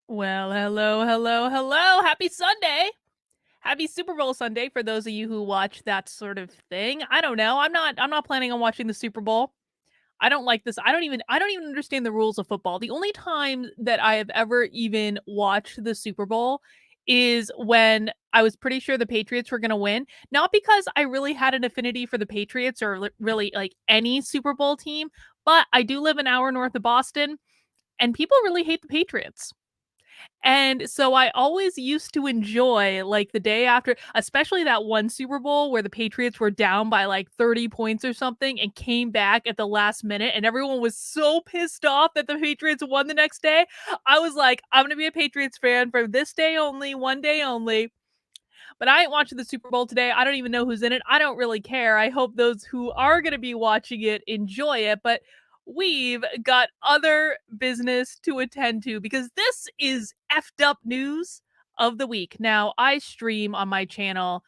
Well, hello, hello, hello. Happy Sunday. Happy Super Bowl Sunday for those of you who watch that sort of thing. I don't know. I'm not planning on watching the Super Bowl. I don't like this. I don't even understand the rules of football. The only time that I have ever even watched the Super Bowl is when I was pretty sure the Patriots were going to win. Not because I really had an affinity for the Patriots or really like any Super Bowl team, but I do live an hour north of Boston and people really hate the Patriots. And so I always used to enjoy like the day after, especially that one Super Bowl where the Patriots were down by like 30 points or something and came back at the last minute and everyone was so pissed off that the Patriots won the next day. I was like, I'm going to be a Patriots fan for this day only, one day only. But I ain't watching the Super Bowl today. I don't even know who's in it. I don't really care. I hope those who are going to be watching it enjoy it. But we've got other business to attend to because this is effed up news of the week. Now, I stream on my channel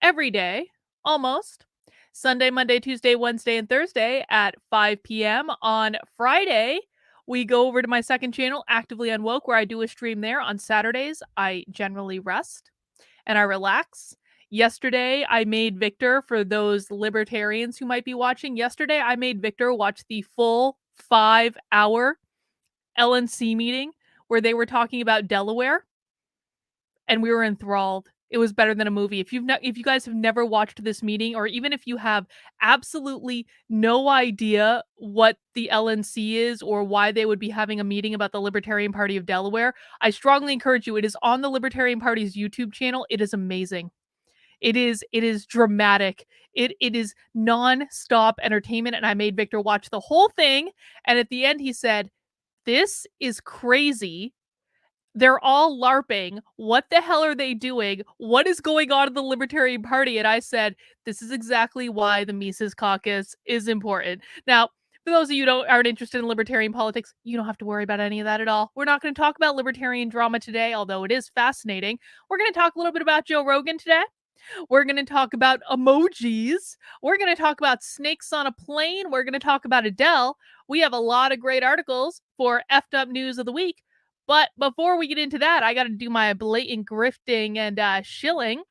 every day, almost. Sunday, Monday, Tuesday, Wednesday, and Thursday at 5 p.m. On Friday, we go over to my second channel, Actively Unwoke, where I do a stream there. On Saturdays, I generally rest and I relax. Yesterday, I made Victor, for those libertarians who might be watching, yesterday I made Victor watch the full 5-hour LNC meeting where they were talking about Delaware, and we were enthralled. It was better than a movie. If you guys have never watched this meeting, or even if you have absolutely no idea what the LNC is or why they would be having a meeting about the Libertarian Party of Delaware, I strongly encourage you. It is on the Libertarian Party's YouTube channel. It is amazing. It is dramatic. It is non-stop entertainment, and I made Victor watch the whole thing. And at the end, he said, "This is crazy. They're all LARPing. What the hell are they doing? What is going on in the Libertarian Party?" And I said, this is exactly why the Mises Caucus is important. Now, for those of you who aren't interested in libertarian politics, you don't have to worry about any of that at all. We're not going to talk about libertarian drama today, although it is fascinating. We're going to talk a little bit about Joe Rogan today. We're going to talk about emojis. We're going to talk about snakes on a plane. We're going to talk about Adele. We have a lot of great articles for effed up news of the week. But before we get into that, I got to do my blatant grifting and shilling.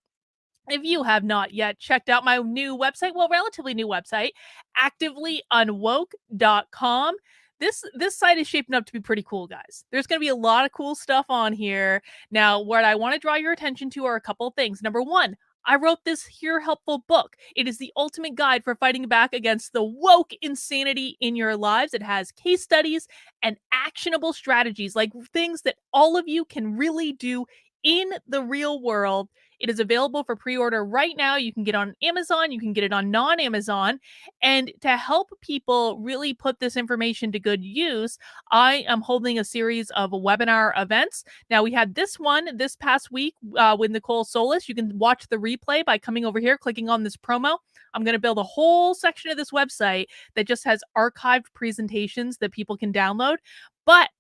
If you have not yet checked out my new website, well, relatively new website, activelyunwoke.com. This site is shaping up to be pretty cool, guys. There's going to be a lot of cool stuff on here. Now, what I want to draw your attention to are a couple of things. Number one, I wrote this here helpful book. It is the ultimate guide for fighting back against the woke insanity in your lives. It has case studies and actionable strategies, like things that all of you can really do in the real world. It is available for pre-order right now. You can get it on Amazon, you can get it on non-Amazon. And to help people really put this information to good use, I am holding a series of webinar events. Now, we had this one this past week with Nicole Solis. You can watch the replay by coming over here, clicking on this promo. I'm going to build a whole section of this website that just has archived presentations that people can download. But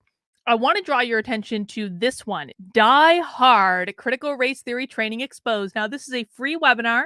I want to draw your attention to this one, Die Hard Critical Race Theory Training Exposed. Now, this is a free webinar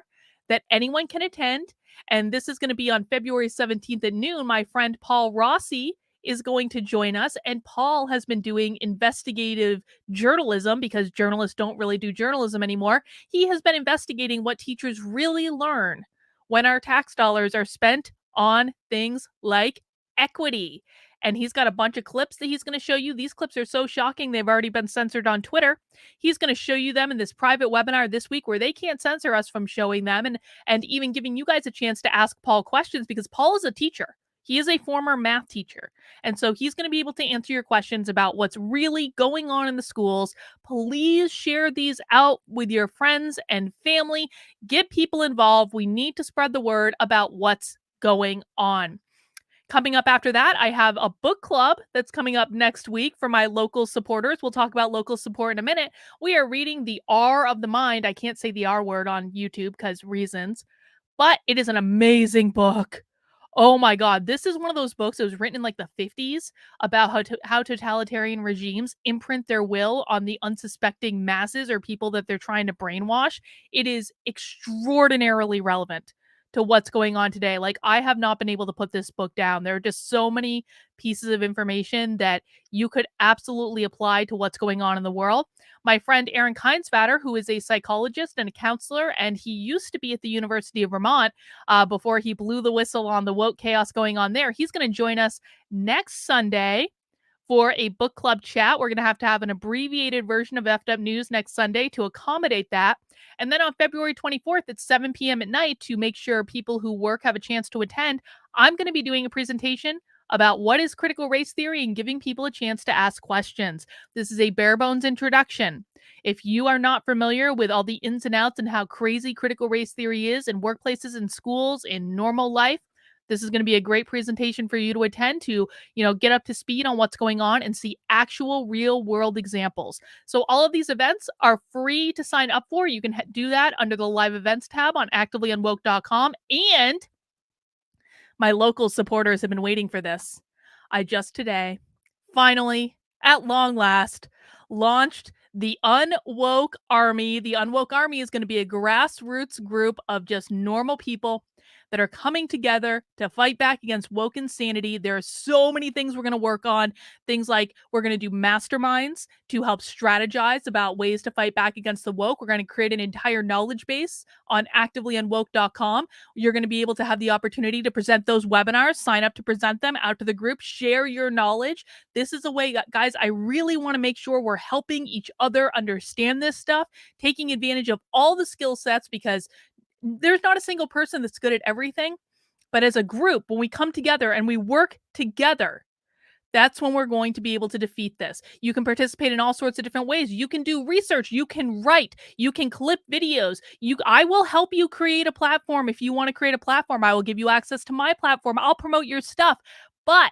that anyone can attend, and this is going to be on February 17th at noon. My friend Paul Rossi is going to join us, and Paul has been doing investigative journalism because journalists don't really do journalism anymore. He has been investigating what teachers really learn when our tax dollars are spent on things like equity. And he's got a bunch of clips that he's going to show you. These clips are so shocking, they've already been censored on Twitter. He's going to show you them in this private webinar this week where they can't censor us from showing them, and even giving you guys a chance to ask Paul questions, because Paul is a teacher. He is a former math teacher. And so he's going to be able to answer your questions about what's really going on in the schools. Please share these out with your friends and family. Get people involved. We need to spread the word about what's going on. Coming up after that, I have a book club that's coming up next week for my local supporters. We'll talk about local support in a minute. We are reading The R of the Mind. I can't say the R word on YouTube because reasons, but it is an amazing book. Oh my God. This is one of those books that was written in like the 50s about how totalitarian regimes imprint their will on the unsuspecting masses or people that they're trying to brainwash. It is extraordinarily relevant to what's going on today. Like, I have not been able to put this book down. There are just so many pieces of information that you could absolutely apply to what's going on in the world. My friend Aaron Keinsvatter, who is a psychologist and a counselor, and he used to be at the University of Vermont before he blew the whistle on the woke chaos going on there. He's going to join us next Sunday for a book club chat. We're going to have an abbreviated version of Effed Up News next Sunday to accommodate that. And then on February 24th at 7 p.m. at night, to make sure people who work have a chance to attend, I'm going to be doing a presentation about what is critical race theory and giving people a chance to ask questions. This is a bare bones introduction. If you are not familiar with all the ins and outs and how crazy critical race theory is in workplaces and schools in normal life, this is going to be a great presentation for you to attend to, get up to speed on what's going on and see actual real world examples. So all of these events are free to sign up for. You can do that under the live events tab on activelyunwoke.com. And my local supporters have been waiting for this. I just today, finally, at long last, launched the Unwoke Army. The Unwoke Army is going to be a grassroots group of just normal people that are coming together to fight back against woke insanity. There are so many things we're going to work on. Things like we're going to do masterminds to help strategize about ways to fight back against the woke. We're going to create an entire knowledge base on activelyunwoke.com. You're going to be able to have the opportunity to present those webinars, sign up to present them out to the group, share your knowledge. This is a way, guys, I really want to make sure we're helping each other understand this stuff, taking advantage of all the skill sets, because there's not a single person that's good at everything. But as a group, when we come together and we work together, that's when we're going to be able to defeat this. You can participate in all sorts of different ways. You can do research. You can write. You can clip videos. I will help you create a platform. If you want to create a platform, I will give you access to my platform. I'll promote your stuff. But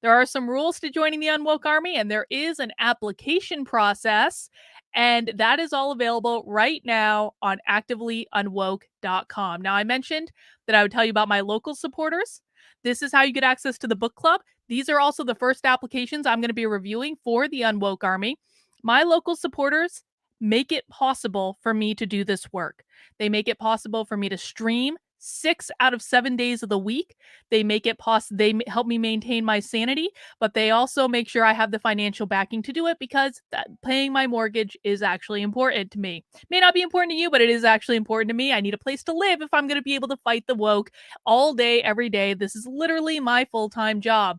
there are some rules to joining the Unwoke Army, and there is an application process. And that is all available right now on activelyunwoke.com. Now, I mentioned that I would tell you about my local supporters. This is how you get access to the book club. These are also the first applications I'm going to be reviewing for the Unwoke Army. My local supporters make it possible for me to do this work. They make it possible for me to stream 6 out of 7 days of the week. They make it possible. They help me maintain my sanity, but they also make sure I have the financial backing to do it, because paying my mortgage is actually important to me. May not be important to you, but it is actually important to me. I need a place to live if I'm going to be able to fight the woke all day, every day. This is literally my full-time job.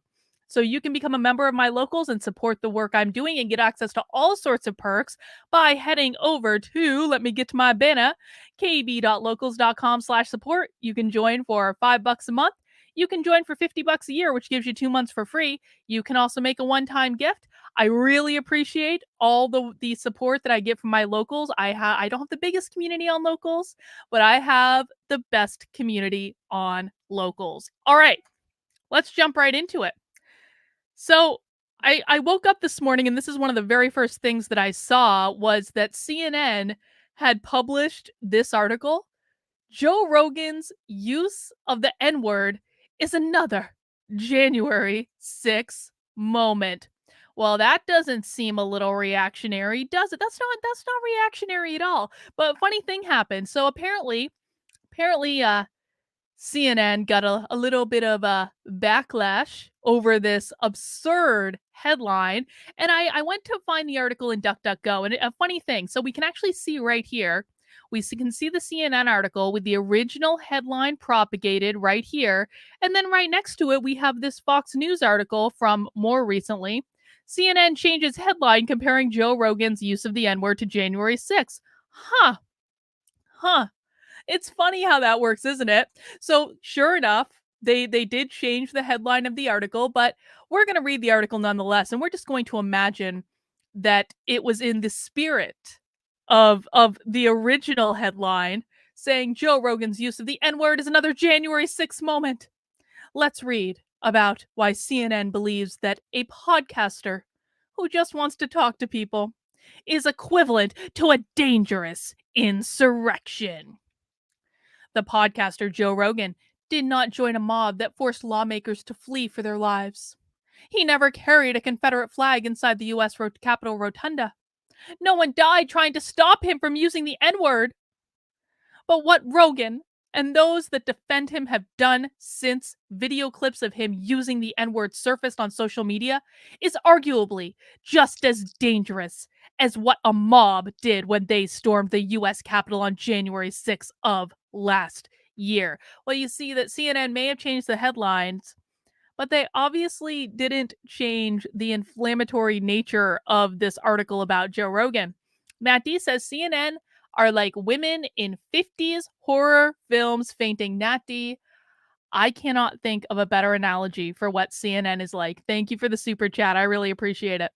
So you can become a member of my locals and support the work I'm doing and get access to all sorts of perks by heading over to, let me get to my banner, kb.locals.com/support. You can join for $5 a month. You can join for $50 a year, which gives you 2 months for free. You can also make a one-time gift. I really appreciate all the support that I get from my locals. I don't have the biggest community on locals, but I have the best community on locals. All right, let's jump right into it. So I woke up this morning, and this is one of the very first things that I saw, was that CNN had published this article. Joe Rogan's use of the N-word is another January 6th moment. Well, that doesn't seem a little reactionary, does it? That's not reactionary at all. But a funny thing happened. So apparently, CNN got a little bit of a backlash over this absurd headline. And I went to find the article in DuckDuckGo. And a funny thing, so we can actually see right here, we can see the CNN article with the original headline propagated right here. And then right next to it, we have this Fox News article from more recently. CNN changes headline comparing Joe Rogan's use of the N-word to January 6th. Huh. It's funny how that works, isn't it? So sure enough, they did change the headline of the article, but we're going to read the article nonetheless, and we're just going to imagine that it was in the spirit of the original headline, saying Joe Rogan's use of the N-word is another January 6th moment. Let's read about why CNN believes that a podcaster who just wants to talk to people is equivalent to a dangerous insurrection. The podcaster Joe Rogan did not join a mob that forced lawmakers to flee for their lives. He never carried a Confederate flag inside the U.S. Capitol Rotunda. No one died trying to stop him from using the N-word. But what Rogan and those that defend him have done since video clips of him using the N word surfaced on social media, is arguably just as dangerous as what a mob did when they stormed the US Capitol on January 6th of last year. Well, you see that CNN may have changed the headlines, but they obviously didn't change the inflammatory nature of this article about Joe Rogan. Matt D says CNN are like women in 50s horror films fainting. Nat D, I cannot think of a better analogy for what CNN is like. Thank you for the super chat. I really appreciate it.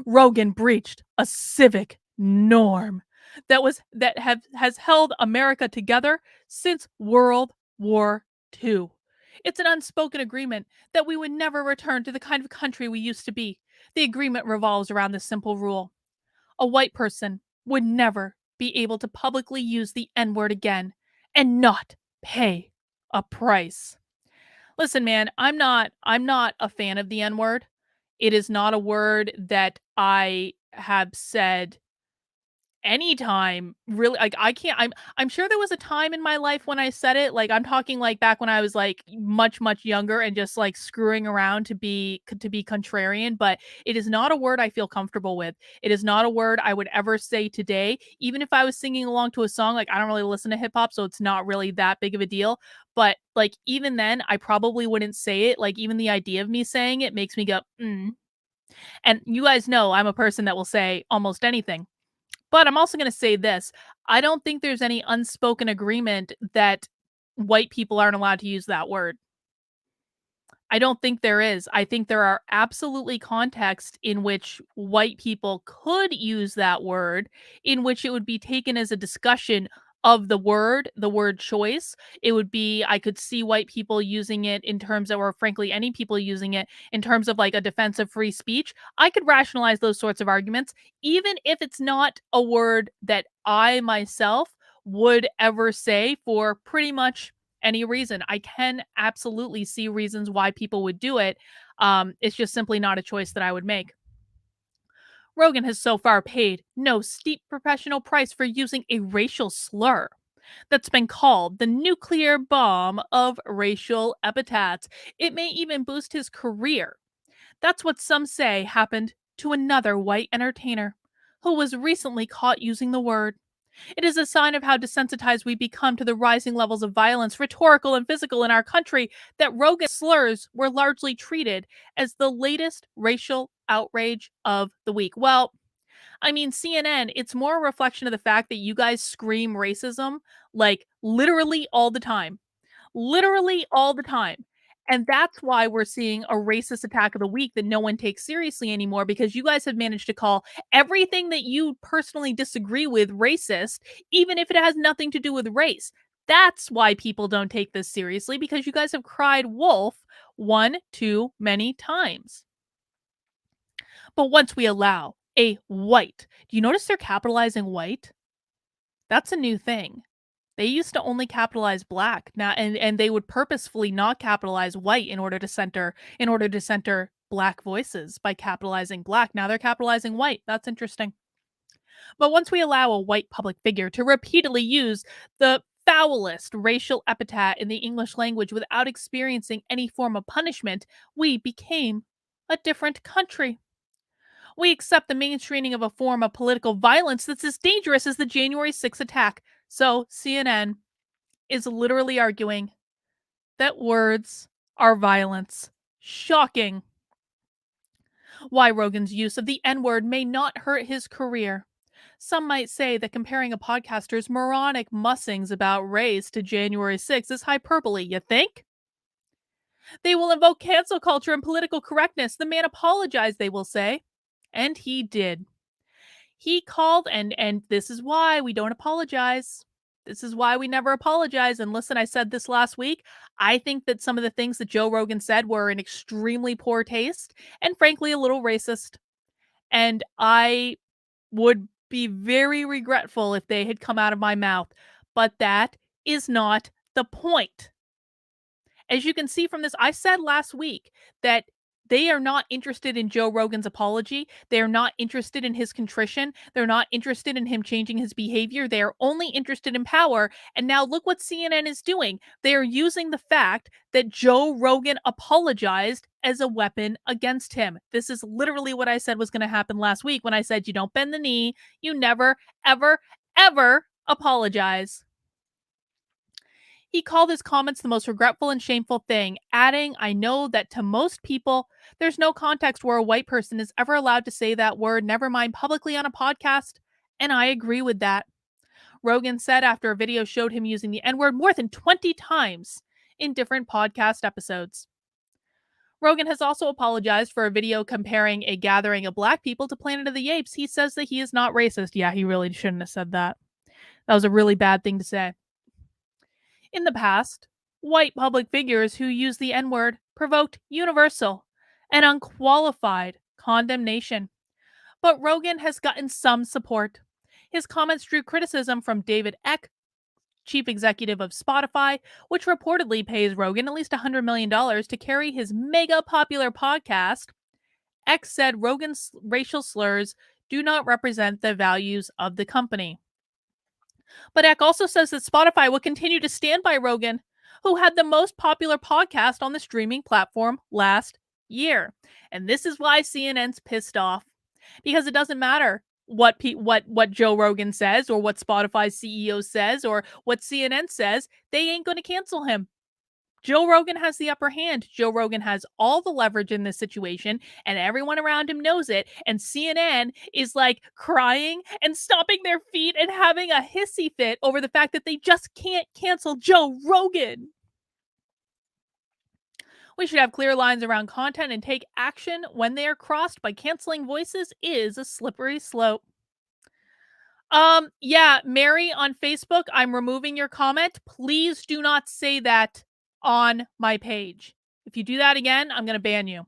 Rogan breached a civic norm that has held America together since World War II. It's an unspoken agreement that we would never return to the kind of country we used to be. The agreement revolves around this simple rule: a white person would never be able to publicly use the N word again and not pay a price. Listen, man, I'm not a fan of the N word. It is not a word that I have said anytime, really. Like, I can't, I'm sure there was a time in my life when I said it. Like, I'm talking like back when I was like much younger and just like screwing around to be contrarian, but it is not a word I feel comfortable with. It is not a word I would ever say today, even if I was singing along to a song. Like, I don't really listen to hip hop, so it's not really that big of a deal. But like, even then I probably wouldn't say it. Like, even the idea of me saying it makes me go, and you guys know I'm a person that will say almost anything. But I'm also going to say this: I don't think there's any unspoken agreement that white people aren't allowed to use that word. I don't think there is. I think there are absolutely contexts in which white people could use that word, in which it would be taken as a discussion of the word choice. It would be, I could see white people using it in terms of, or frankly, any people using it in terms of like a defense of free speech. I could rationalize those sorts of arguments, even if it's not a word that I myself would ever say for pretty much any reason. I can absolutely see reasons why people would do it. It's just simply not a choice that I would make. Rogan has so far paid no steep professional price for using a racial slur that's been called the nuclear bomb of racial epithets. It may even boost his career. That's what some say happened to another white entertainer who was recently caught using the word. It is a sign of how desensitized we become to the rising levels of violence, rhetorical and physical, in our country, that Rogan's slurs were largely treated as the latest racial outrage of the week. Well, I mean, CNN, it's more a reflection of the fact that you guys scream racism like literally all the time. Literally all the time. And that's why we're seeing a racist attack of the week that no one takes seriously anymore, because you guys have managed to call everything that you personally disagree with racist, even if it has nothing to do with race. That's why people don't take this seriously, because you guys have cried wolf one too many times. But once we allow a white, do you notice they're capitalizing white? That's a new thing. They used to only capitalize black. Now, and they would purposefully not capitalize white in order to center black voices by capitalizing black. Now they're capitalizing white. That's interesting. But once we allow a white public figure to repeatedly use the foulest racial epithet in the English language without experiencing any form of punishment, we became a different country. We accept the mainstreaming of a form of political violence that's as dangerous as the January 6th attack. So CNN is literally arguing that words are violence. Shocking. Why Rogan's use of the N word may not hurt his career. Some might say that comparing a podcaster's moronic mussings about race to January 6th is hyperbole. You think? They will invoke cancel culture and political correctness. The man apologized, they will say. And he did. He called, and this is why we don't apologize. This is why we never apologize. And listen, I said this last week. I think that some of the things that Joe Rogan said were in extremely poor taste and frankly a little racist. And I would be very regretful if they had come out of my mouth. But that is not the point. As you can see from this, I said last week that They are not interested in Joe Rogan's apology. They are not interested in his contrition. They're not interested in him changing his behavior. They are only interested in power. And now look what CNN is doing. They are using the fact that Joe Rogan apologized as a weapon against him. This is literally what I said was going to happen last week when I said, you don't bend the knee. You never, ever, ever apologize. He called his comments the most regretful and shameful thing, adding, I know that to most people, there's no context where a white person is ever allowed to say that word, never mind publicly on a podcast. And I agree with that. Rogan said after a video showed him using the N word more than 20 times in different podcast episodes. Rogan has also apologized for a video comparing a gathering of black people to Planet of the Apes. He says that he is not racist. Yeah, he really shouldn't have said that. That was a really bad thing to say. In the past, white public figures who used the N word provoked universal and unqualified condemnation. But Rogan has gotten some support. His comments drew criticism from David Eck, chief executive of Spotify, which reportedly pays Rogan at least $100 million to carry his mega popular podcast. Eck said Rogan's racial slurs do not represent the values of the company. But Eck also says that Spotify will continue to stand by Rogan, who had the most popular podcast on the streaming platform last year. And this is why CNN's pissed off, because it doesn't matter what Joe Rogan says or what Spotify's CEO says or what CNN says, they ain't going to cancel him. Joe Rogan has the upper hand. Joe Rogan has all the leverage in this situation, and everyone around him knows it. And CNN is like crying and stomping their feet and having a hissy fit over the fact that they just can't cancel Joe Rogan. We should have clear lines around content and take action when they are crossed by canceling voices is a slippery slope. Yeah, Mary on Facebook, I'm removing your comment. Please do not say that on my page. If you do that again, I'm going to ban you.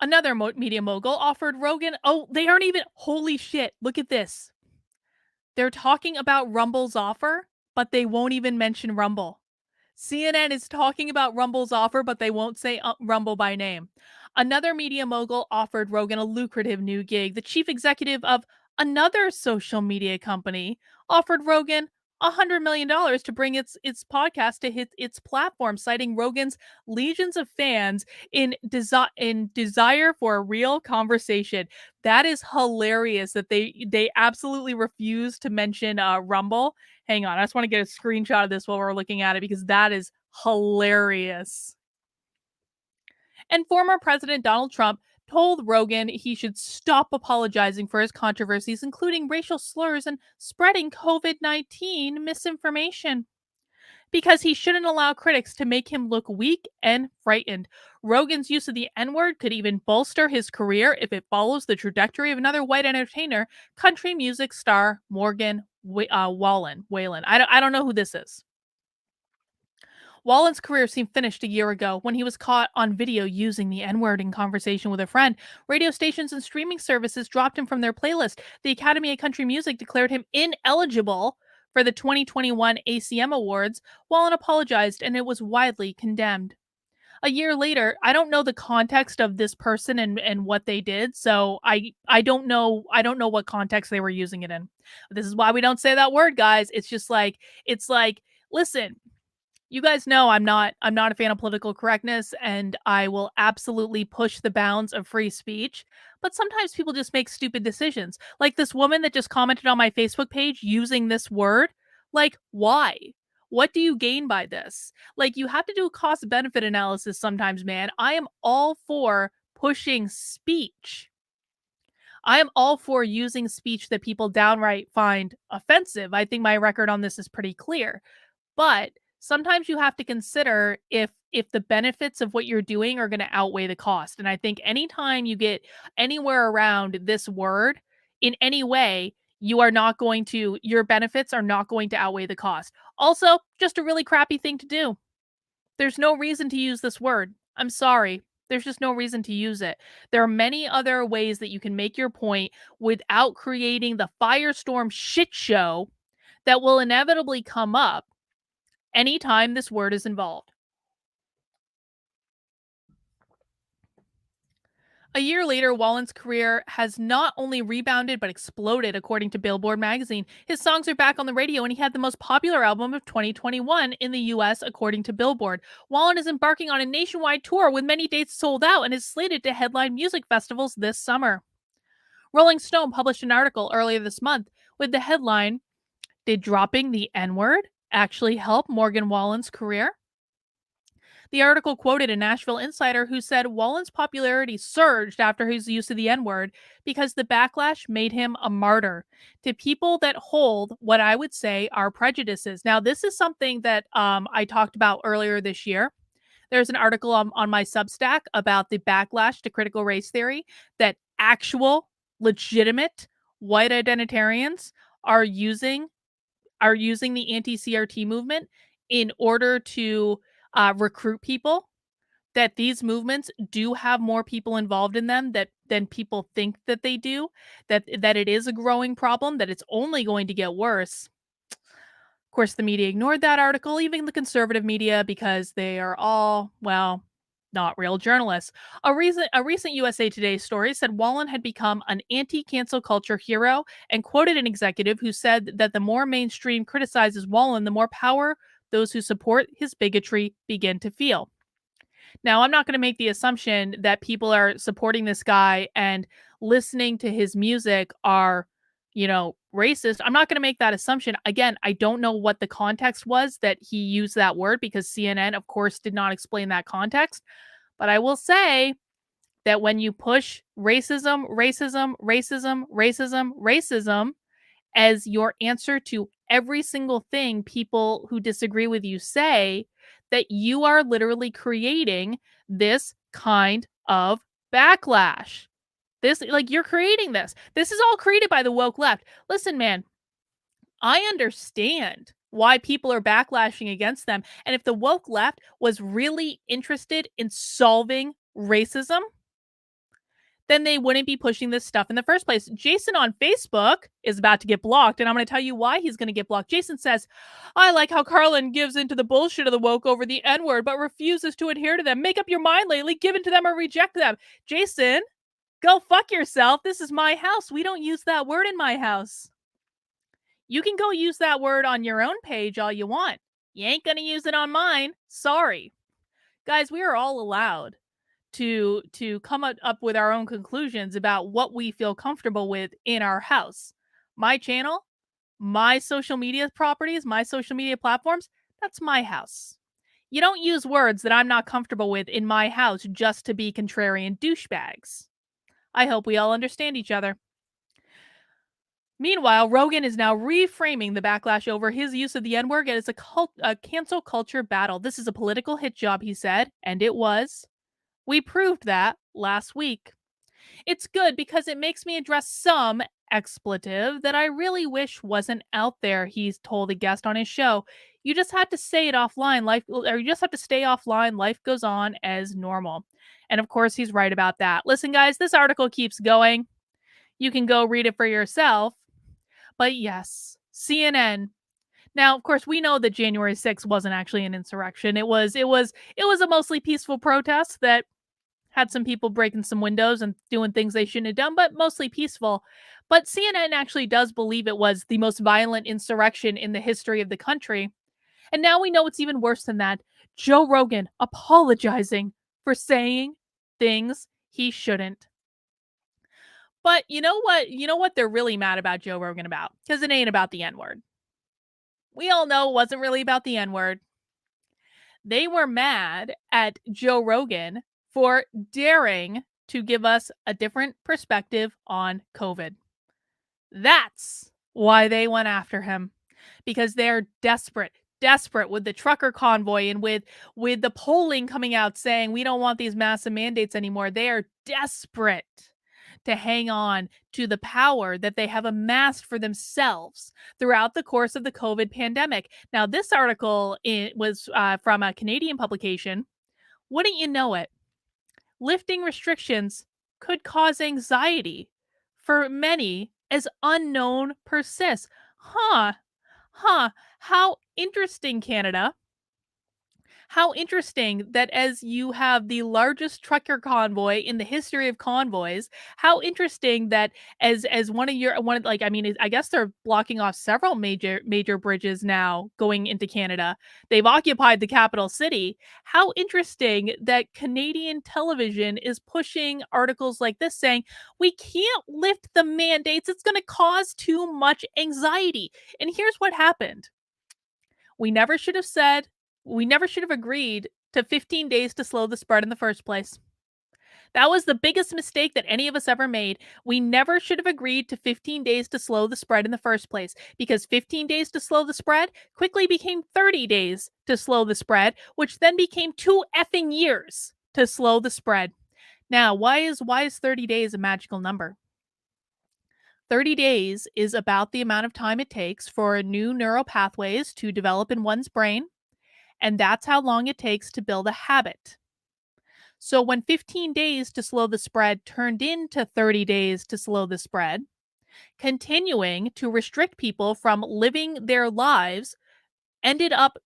Another media mogul offered Rogan. Oh, they aren't even. Holy shit. Look at this. They're talking about Rumble's offer, but they won't even mention Rumble. CNN is talking about Rumble's offer, but they won't say Rumble by name. Another media mogul offered Rogan a lucrative new gig. The chief executive of another social media company offered Rogan $100 million to bring its podcast to hit its platform, citing Rogan's legions of fans in desire for a real conversation. That is hilarious that they absolutely refuse to mention Rumble. Hang on, I just want to get a screenshot of this while we're looking at it because that is hilarious. And former President Donald Trump told Rogan he should stop apologizing for his controversies, including racial slurs and spreading COVID-19 misinformation, because he shouldn't allow critics to make him look weak and frightened. Rogan's use of the N-word could even bolster his career if it follows the trajectory of another white entertainer, country music star Morgan Wallen. I don't know who this is. Wallen's career seemed finished a year ago when he was caught on video using the N-word in conversation with a friend. Radio stations and streaming services dropped him from their playlist. The Academy of Country Music declared him ineligible for the 2021 ACM Awards. Wallen apologized, and it was widely condemned. A year later, I don't know the context of this person and what they did, so I don't know what context they were using it in. This is why we don't say that word, guys. It's like, listen, you guys know I'm not a fan of political correctness, and I will absolutely push the bounds of free speech. But sometimes people just make stupid decisions. Like this woman that just commented on my Facebook page using this word. Like, why? What do you gain by this? Like, you have to do a cost benefit analysis sometimes, man. I am all for pushing speech. I am all for using speech that people downright find offensive. I think my record on this is pretty clear. But sometimes you have to consider if the benefits of what you're doing are going to outweigh the cost. And I think anytime you get anywhere around this word in any way, your benefits are not going to outweigh the cost. Also, just a really crappy thing to do. There's no reason to use this word. I'm sorry. There's just no reason to use it. There are many other ways that you can make your point without creating the firestorm shit show that will inevitably come up anytime this word is involved. A year later, Wallen's career has not only rebounded but exploded, according to Billboard magazine. His songs are back on the radio, and he had the most popular album of 2021 in the US, according to Billboard. Wallen is embarking on a nationwide tour with many dates sold out and is slated to headline music festivals this summer. Rolling Stone published an article earlier this month with the headline, "Did dropping the N word actually help Morgan Wallen's career?" The article quoted a Nashville insider who said Wallen's popularity surged after his use of the N word because the backlash made him a martyr to people that hold what I would say are prejudices. Now, this is something that I talked about earlier this year. There's an article on my Substack about the backlash to critical race theory that actual, legitimate white identitarians are using the anti-CRT movement in order to recruit people, that these movements do have more people involved in them than people think that they do, that it is a growing problem, that it's only going to get worse. Of course, the media ignored that article, even the conservative media, because they are all, well, not real journalists. A recent USA Today story said Wallen had become an anti-cancel culture hero and quoted an executive who said that the more mainstream criticizes Wallen, the more power those who support his bigotry begin to feel. Now, I'm not going to make the assumption that people are supporting this guy and listening to his music are, racist. I'm not going to make that assumption. Again, I don't know what the context was that he used that word because CNN, of course, did not explain that context. But I will say that when you push racism, racism, racism, racism, racism as your answer to every single thing people who disagree with you say, that you are literally creating this kind of backlash. You're creating this. This is all created by the woke left. Listen, man, I understand why people are backlashing against them. And if the woke left was really interested in solving racism, then they wouldn't be pushing this stuff in the first place. Jason on Facebook is about to get blocked, and I'm going to tell you why he's going to get blocked. Jason says, "I like how Carlin gives into the bullshit of the woke over the N-word, but refuses to adhere to them. Make up your mind lately, give in to them or reject them." Jason, go fuck yourself. This is my house. We don't use that word in my house. You can go use that word on your own page all you want. You ain't going to use it on mine. Sorry. Guys, we are all allowed to come up with our own conclusions about what we feel comfortable with in our house. My channel, my social media properties, my social media platforms, that's my house. You don't use words that I'm not comfortable with in my house just to be contrarian douchebags. I hope we all understand each other. Meanwhile, Rogan is now reframing the backlash over his use of the N-word as a cancel culture battle. This is a political hit job, he said, and it was. We proved that last week. It's good because it makes me address some expletive that I really wish wasn't out there, he's told a guest on his show. You just have to say it offline, you just have to stay offline, life goes on as normal. And of course, he's right about that. Listen, guys, this article keeps going. You can go read it for yourself. But yes, CNN. Now, of course, we know that January 6th wasn't actually an insurrection. It was a mostly peaceful protest that had some people breaking some windows and doing things they shouldn't have done, but mostly peaceful. But CNN actually does believe it was the most violent insurrection in the history of the country. And now we know it's even worse than that. Joe Rogan apologizing for saying things he shouldn't. But you know what? You know what they're really mad about Joe Rogan about? Because it ain't about the N-word. We all know it wasn't really about the N-word. They were mad at Joe Rogan for daring to give us a different perspective on COVID. That's why they went after him. Because they're desperate with the trucker convoy and with the polling coming out saying we don't want these massive mandates anymore. They are desperate to hang on to the power that they have amassed for themselves throughout the course of the COVID pandemic. Now, this article was from a Canadian publication. Wouldn't you know it? Lifting restrictions could cause anxiety for many as unknown persists. How interesting, Canada. How interesting that as you have the largest trucker convoy in the history of convoys, how interesting that as one of like I mean, I guess they're blocking off several major bridges now going into Canada. They've occupied the capital city. How interesting that Canadian television is pushing articles like this saying, "We can't lift the mandates. It's going to cause too much anxiety." And here's what happened. We never should have said, we never should have agreed to 15 days to slow the spread in the first place. That was the biggest mistake that any of us ever made. We never should have agreed to 15 days to slow the spread in the first place because 15 days to slow the spread quickly became 30 days to slow the spread, which then became 2 effing years to slow the spread. Now, why is 30 days a magical number? 30 days is about the amount of time it takes for new neural pathways to develop in one's brain, and that's how long it takes to build a habit. So when 15 days to slow the spread turned into 30 days to slow the spread, continuing to restrict people from living their lives ended up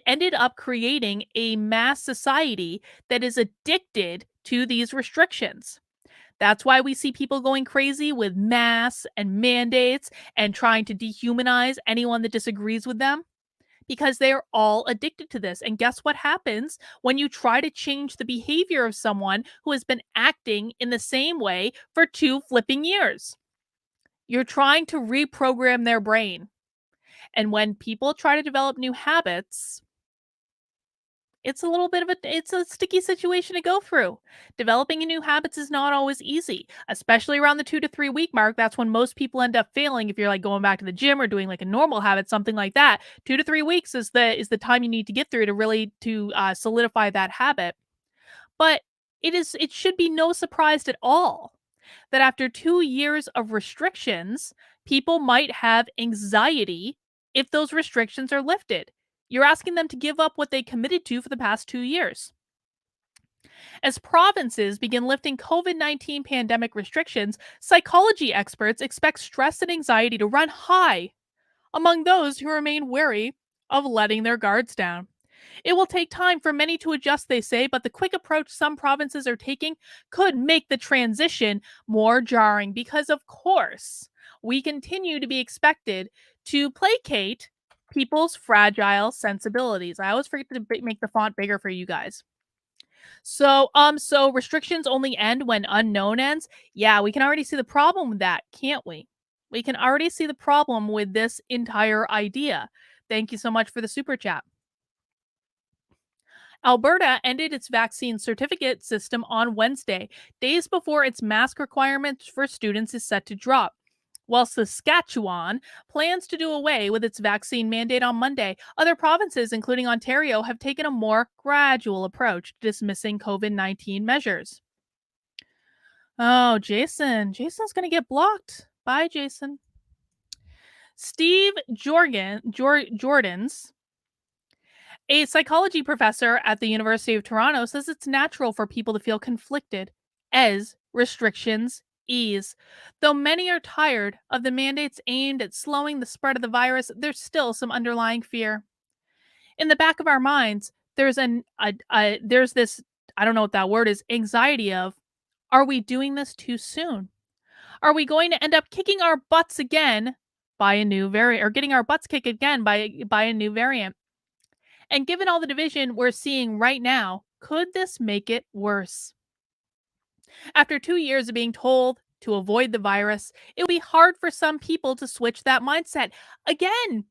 ended up creating a mass society that is addicted to these restrictions. That's why we see people going crazy with masks and mandates and trying to dehumanize anyone that disagrees with them because they're all addicted to this. And guess what happens when you try to change the behavior of someone who has been acting in the same way for 2 flipping years? You're trying to reprogram their brain. And when people try to develop new habits, it's a little bit of it's a sticky situation to go through. Developing a new habits is not always easy, especially around the 2 to 3 week mark. That's when most people end up failing. If you're like going back to the gym or doing like a normal habit, something like that, 2 to 3 weeks is the time you need to get through to really to solidify that habit. But it should be no surprise at all that after 2 years of restrictions, people might have anxiety if those restrictions are lifted. You're asking them to give up what they committed to for the past 2 years. As provinces begin lifting COVID-19 pandemic restrictions, psychology experts expect stress and anxiety to run high among those who remain wary of letting their guards down. It will take time for many to adjust, they say, but the quick approach some provinces are taking could make the transition more jarring because, of course, we continue to be expected to placate people's fragile sensibilities. I always forget to make the font bigger for you guys. So restrictions only end when unknown ends. Yeah, we can already see the problem with that, can't we? We can already see the problem with this entire idea. Thank you so much for the super chat. Alberta ended its vaccine certificate system on Wednesday, days before its mask requirements for students is set to drop. While Saskatchewan plans to do away with its vaccine mandate on Monday, other provinces, including Ontario, have taken a more gradual approach to dismissing COVID-19 measures. Oh, Jason. Jason's going to get blocked. Bye, Jason. Steve Jordans, a psychology professor at the University of Toronto, says it's natural for people to feel conflicted as restrictions ease. Though many are tired of the mandates aimed at slowing the spread of the virus, there's still some underlying fear. In the back of our minds, there's this, I don't know what that word is, anxiety of, are we doing this too soon? Are we going to end up kicking our butts again by a new variant, or getting our butts kicked again by a new variant? And given all the division we're seeing right now, could this make it worse? After 2 years of being told to avoid the virus, it would be hard for some people to switch that mindset. Again,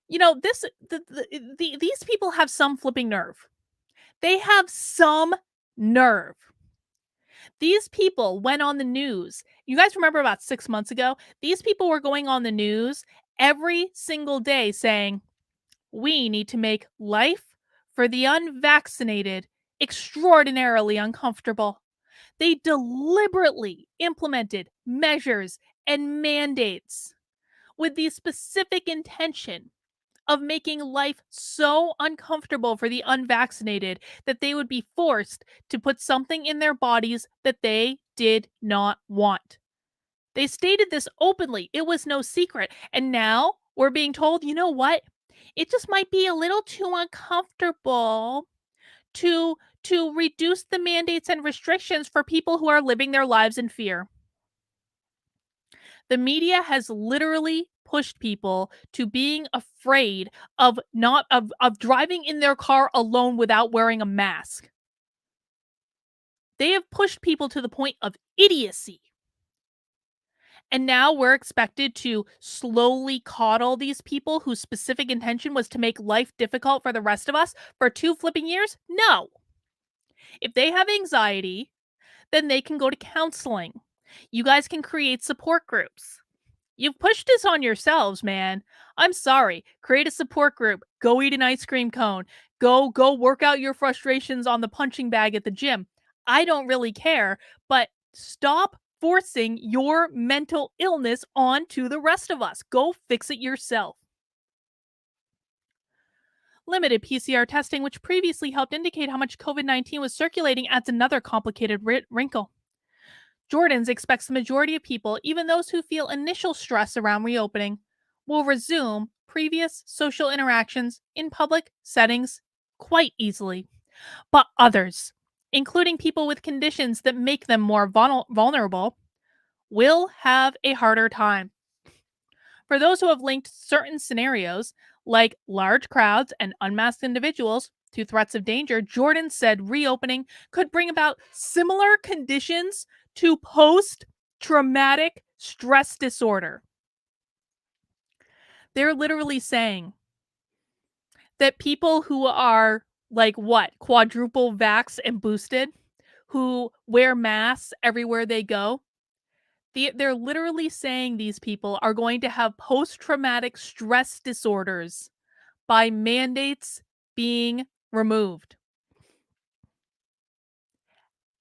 these people have some flipping nerve. They have some nerve. These people went on the news. You guys remember about 6 months ago? These people were going on the news every single day saying, we need to make life for the unvaccinated extraordinarily uncomfortable. They deliberately implemented measures and mandates with the specific intention of making life so uncomfortable for the unvaccinated that they would be forced to put something in their bodies that they did not want. They stated this openly. It was no secret. And now we're being told, you know what? It just might be a little too uncomfortable. to reduce the mandates and restrictions for people who are living their lives in fear. The media has literally pushed people to being afraid of not of driving in their car alone without wearing a mask. They have pushed people to the point of idiocy. And now we're expected to slowly coddle these people whose specific intention was to make life difficult for the rest of us for 2 flipping years? No. If they have anxiety, then they can go to counseling. You guys can create support groups. You've pushed this on yourselves, man. I'm sorry. Create a support group. Go eat an ice cream cone. Go work out your frustrations on the punching bag at the gym. I don't really care, but stop forcing your mental illness onto the rest of us. Go fix it yourself. Limited PCR testing, which previously helped indicate how much COVID-19 was circulating, adds another complicated wrinkle. Jordans expects the majority of people, even those who feel initial stress around reopening, will resume previous social interactions in public settings quite easily. But others, including people with conditions that make them more vulnerable, will have a harder time. For those who have linked certain scenarios, like large crowds and unmasked individuals, to threats of danger, Jordan said reopening could bring about similar conditions to post traumatic stress disorder. They're literally saying that people who are like what, quadruple vax and boosted, who wear masks everywhere they go, they're literally saying these people are going to have post traumatic stress disorders by mandates being removed.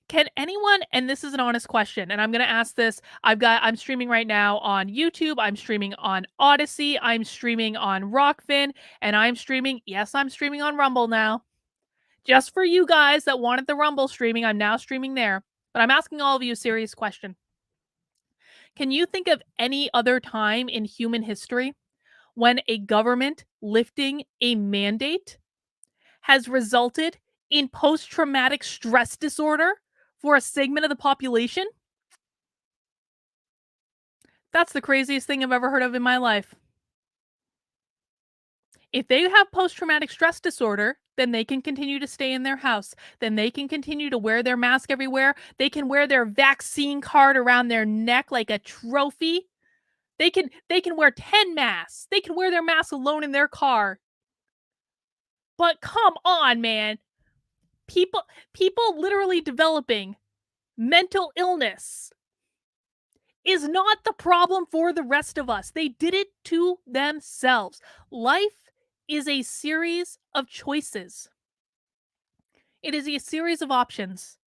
Can anyone, and this is an honest question, and I'm going to ask this. I'm streaming right now on YouTube. I'm streaming on Odyssey. I'm streaming on Rockfin, and I'm streaming on Rumble now. Just for you guys that wanted the Rumble streaming, I'm now streaming there. But I'm asking all of you a serious question. Can you think of any other time in human history when a government lifting a mandate has resulted in post-traumatic stress disorder for a segment of the population? That's the craziest thing I've ever heard of in my life. If they have post-traumatic stress disorder, then they can continue to stay in their house. Then they can continue to wear their mask everywhere. They can wear their vaccine card around their neck like a trophy. They can wear 10 masks. They can wear their mask alone in their car. But come on, man. People literally developing mental illness is not the problem for the rest of us. They did it to themselves. Life is a series of choices. It is a series of options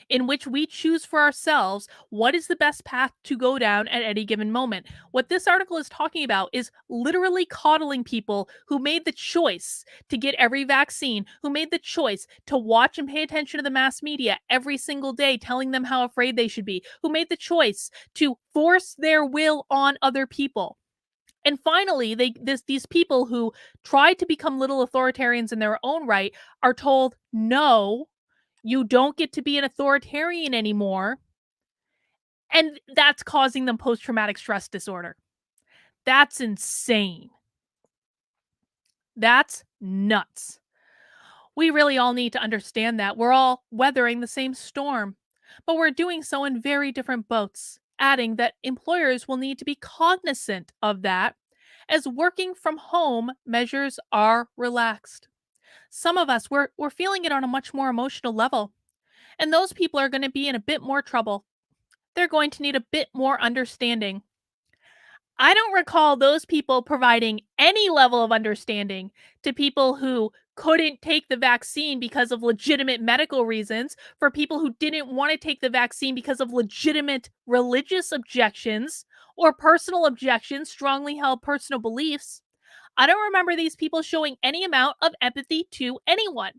in which we choose for ourselves what is the best path to go down at any given moment. What this article is talking about is literally coddling people who made the choice to get every vaccine, who made the choice to watch and pay attention to the mass media every single day, telling them how afraid they should be, who made the choice to force their will on other people. And finally, these people who tried to become little authoritarians in their own right are told, no, you don't get to be an authoritarian anymore. And that's causing them post-traumatic stress disorder. That's insane. That's nuts. We really all need to understand that we're all weathering the same storm, but we're doing so in very different boats, adding that employers will need to be cognizant of that as working from home measures are relaxed. Some of us, we're feeling it on a much more emotional level. And those people are going to be in a bit more trouble. They're going to need a bit more understanding. I don't recall those people providing any level of understanding to people who couldn't take the vaccine because of legitimate medical reasons, for people who didn't want to take the vaccine because of legitimate religious objections or personal objections, strongly held personal beliefs. I don't remember these people showing any amount of empathy to anyone.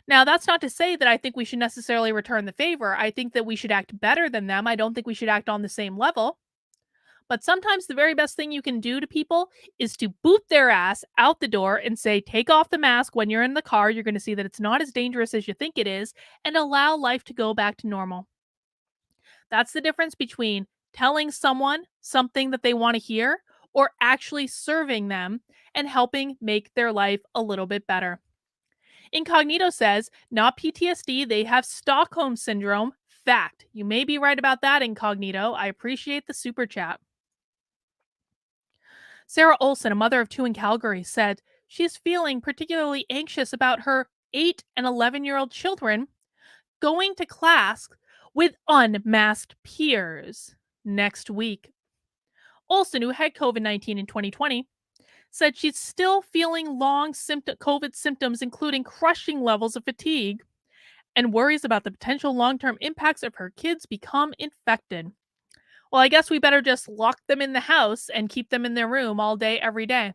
Now, that's not to say that I think we should necessarily return the favor. I think that we should act better than them. I don't think we should act on the same level. But sometimes the very best thing you can do to people is to boot their ass out the door and say, take off the mask when you're in the car. You're going to see that it's not as dangerous as you think it is, and allow life to go back to normal. That's the difference between telling someone something that they want to hear or actually serving them and helping make their life a little bit better. Incognito says, not PTSD, they have Stockholm syndrome. Fact. You may be right about that, Incognito. I appreciate the super chat. Sarah Olson, a mother of two in Calgary, said she's feeling particularly anxious about her 8 and 11-year-old children going to class with unmasked peers next week. Olson, who had COVID-19 in 2020, said she's still feeling long COVID symptoms, including crushing levels of fatigue, and worries about the potential long-term impacts if her kids become infected. Well, I guess we better just lock them in the house and keep them in their room all day, every day.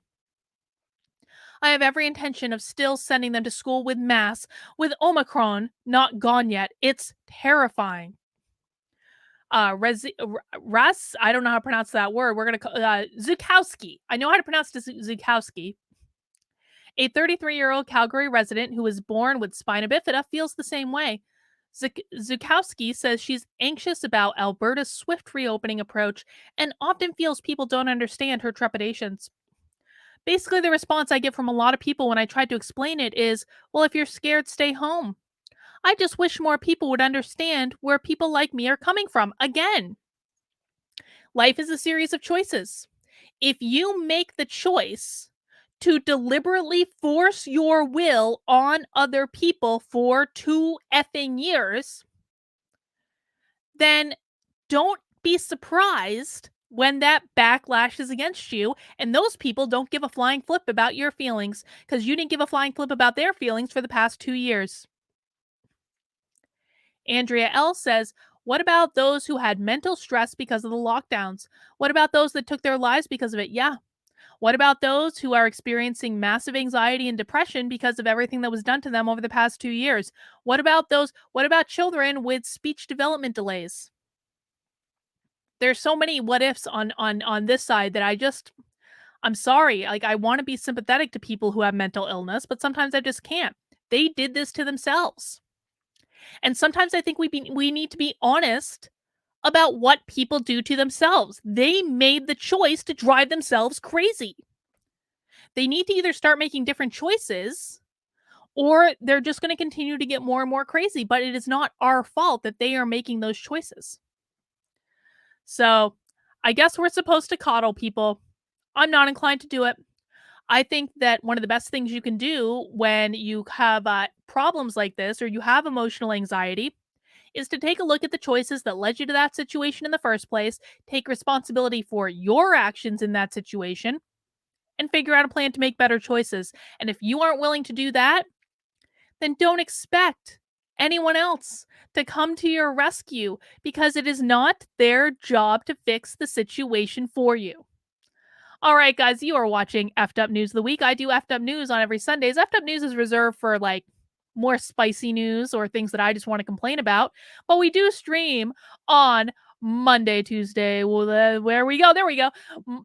I have every intention of still sending them to school with masks, with Omicron not gone yet. It's terrifying. Russ, I don't know how to pronounce that word. We're going to call Zukowski. I know how to pronounce Zukowski. A 33-year-old Calgary resident who was born with spina bifida feels the same way. Zukowski says she's anxious about Alberta's swift reopening approach and often feels people don't understand her trepidations. Basically, the response I get from a lot of people when I try to explain it is, well, if you're scared, stay home. I just wish more people would understand where people like me are coming from. Again, life is a series of choices. If you make the choice to deliberately force your will on other people for 2 effing years, then don't be surprised when that backlash is against you and those people don't give a flying flip about your feelings because you didn't give a flying flip about their feelings for the past 2 years. Andrea L. says, what about those who had mental stress because of the lockdowns? What about those that took their lives because of it? Yeah. What about those who are experiencing massive anxiety and depression because of everything that was done to them over the past 2 years? What about those? What about children with speech development delays? There's so many what ifs on this side that I'm sorry. Like, I want to be sympathetic to people who have mental illness, but sometimes I just can't. They did this to themselves. And sometimes I think we need to be honest about what people do to themselves. They made the choice to drive themselves crazy. They need to either start making different choices or they're just going to continue to get more and more crazy, but it is not our fault that they are making those choices. So, I guess we're supposed to coddle people. I'm not inclined to do it. I think that one of the best things you can do when you have problems like this or you have emotional anxiety is to take a look at the choices that led you to that situation in the first place, take responsibility for your actions in that situation, and figure out a plan to make better choices. And if you aren't willing to do that, then don't expect anyone else to come to your rescue because it is not their job to fix the situation for you. All right, guys, you are watching Effed Up News of the Week. I do Effed Up News on every Sundays. Effed Up News is reserved for like more spicy news or things that I just want to complain about. But we do stream on Monday, Tuesday. Where we go? There we go.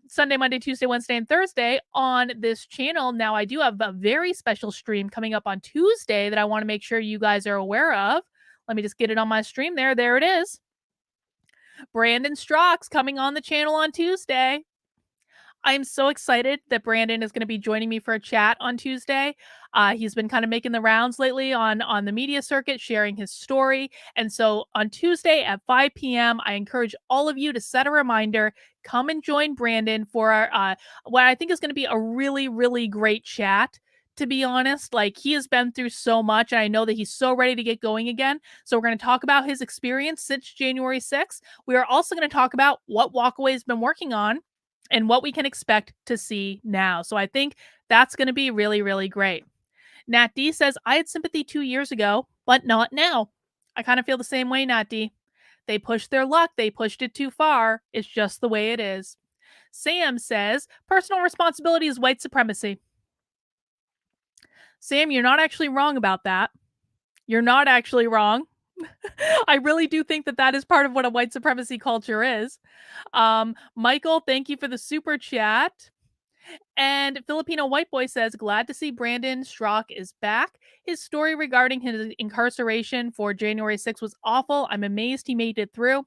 Sunday, Monday, Tuesday, Wednesday, and Thursday on this channel. Now, I do have a very special stream coming up on Tuesday that I want to make sure you guys are aware of. Let me just get it on my stream there. There it is. Brandon Strock's coming on the channel on Tuesday. I'm so excited that Brandon is going to be joining me for a chat on Tuesday. He's been kind of making the rounds lately on the media circuit, sharing his story. And so on Tuesday at 5 p.m., I encourage all of you to set a reminder, come and join Brandon for our, what I think is going to be a really, really great chat. To be honest, like, he has been through so much, and I know that he's so ready to get going again. So we're going to talk about his experience since January 6th. We are also going to talk about what Walkaway has been working on and what we can expect to see now. So I think that's going to be really, really great. Nat D says, I had sympathy 2 years ago, but not now. I kind of feel the same way, Nat D. They pushed their luck. They pushed it too far. It's just the way it is. Sam says, personal responsibility is white supremacy. Sam, you're not actually wrong about that. You're not actually wrong. I really do think that that is part of what a white supremacy culture is. Michael, thank you for the super chat. And Filipino White Boy says, glad to see Brandon Straka is back. His story regarding his incarceration for January 6th was awful. I'm amazed he made it through.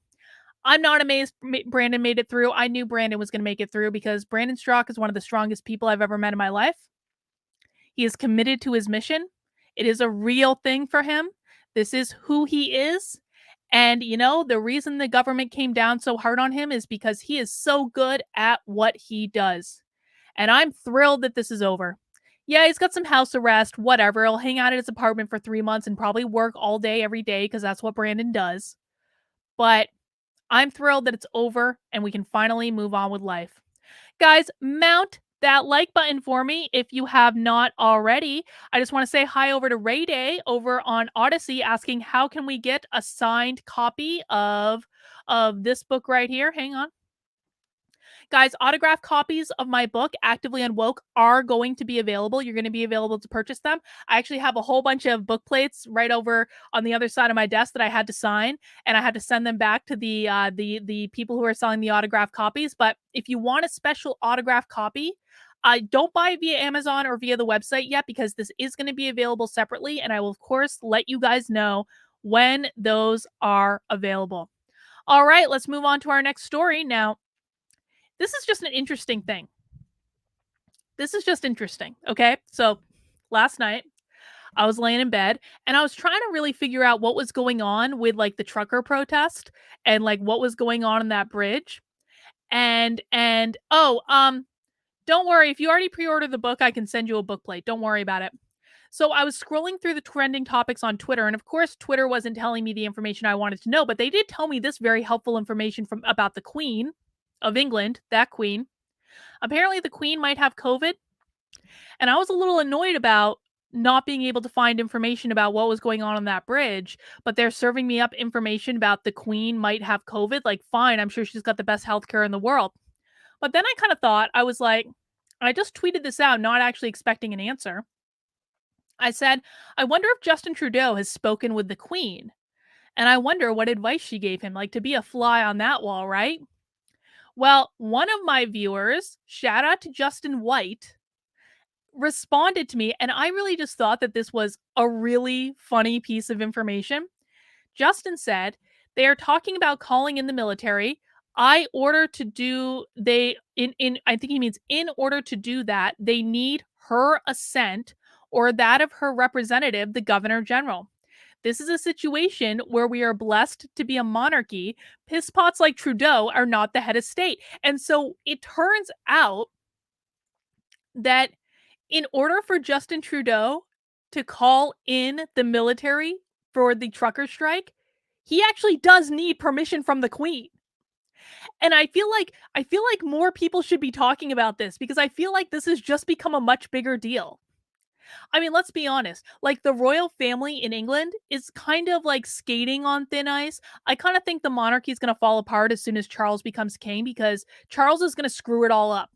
I'm not amazed Brandon made it through. I knew Brandon was going to make it through because Brandon Straka is one of the strongest people I've ever met in my life. He is committed to his mission. It is a real thing for him. This is who he is. And, you know, the reason the government came down so hard on him is because he is so good at what he does. And I'm thrilled that this is over. Yeah, he's got some house arrest, whatever. He'll hang out at his apartment for 3 months and probably work all day, every day, because that's what Brandon does. But I'm thrilled that it's over and we can finally move on with life. Guys, mount that like button for me if you have not already. I just want to say hi over to Reid over on Odyssey asking how can we get a signed copy of this book right here. Hang on. Guys, autographed copies of my book, Actively Unwoke, are going to be available. You're going to be available to purchase them. I actually have a whole bunch of book plates right over on the other side of my desk that I had to sign, and I had to send them back to the people who are selling the autographed copies. But if you want a special autographed copy, don't buy it via Amazon or via the website yet because this is going to be available separately, and I will, of course, let you guys know when those are available. All right, let's move on to our next story. Now, this is just an interesting thing. This is just interesting, okay? So last night, I was laying in bed and I was trying to really figure out what was going on with like the trucker protest and like what was going on in that bridge. And don't worry, if you already pre-ordered the book, I can send you a book plate. Don't worry about it. So I was scrolling through the trending topics on Twitter, and of course, Twitter wasn't telling me the information I wanted to know, but they did tell me this very helpful information from about the Queen of England, that queen. Apparently, the Queen might have COVID, and I was a little annoyed about not being able to find information about what was going on that bridge, but they're serving me up information about the Queen might have COVID. Like, fine, I'm sure she's got the best healthcare in the world. But then I kind of thought, I was like, I just tweeted this out, not actually expecting an answer. I said, I wonder if Justin Trudeau has spoken with the Queen. And I wonder what advice she gave him, like to be a fly on that wall, right? Well, one of my viewers, shout out to Justin White, responded to me, and I really just thought that this was a really funny piece of information. Justin said, they are talking about calling in the military. I order to do they in I think he means in order to do that, they need her assent or that of her representative, the governor general. This is a situation where we are blessed to be a monarchy. Pisspots like Trudeau are not the head of state. And so it turns out that in order for Justin Trudeau to call in the military for the trucker strike, he actually does need permission from the Queen. And I feel like more people should be talking about this because I feel like this has just become a much bigger deal. I mean, let's be honest. Like the royal family in England is kind of like skating on thin ice. I kind of think the monarchy is going to fall apart as soon as Charles becomes king because Charles is going to screw it all up.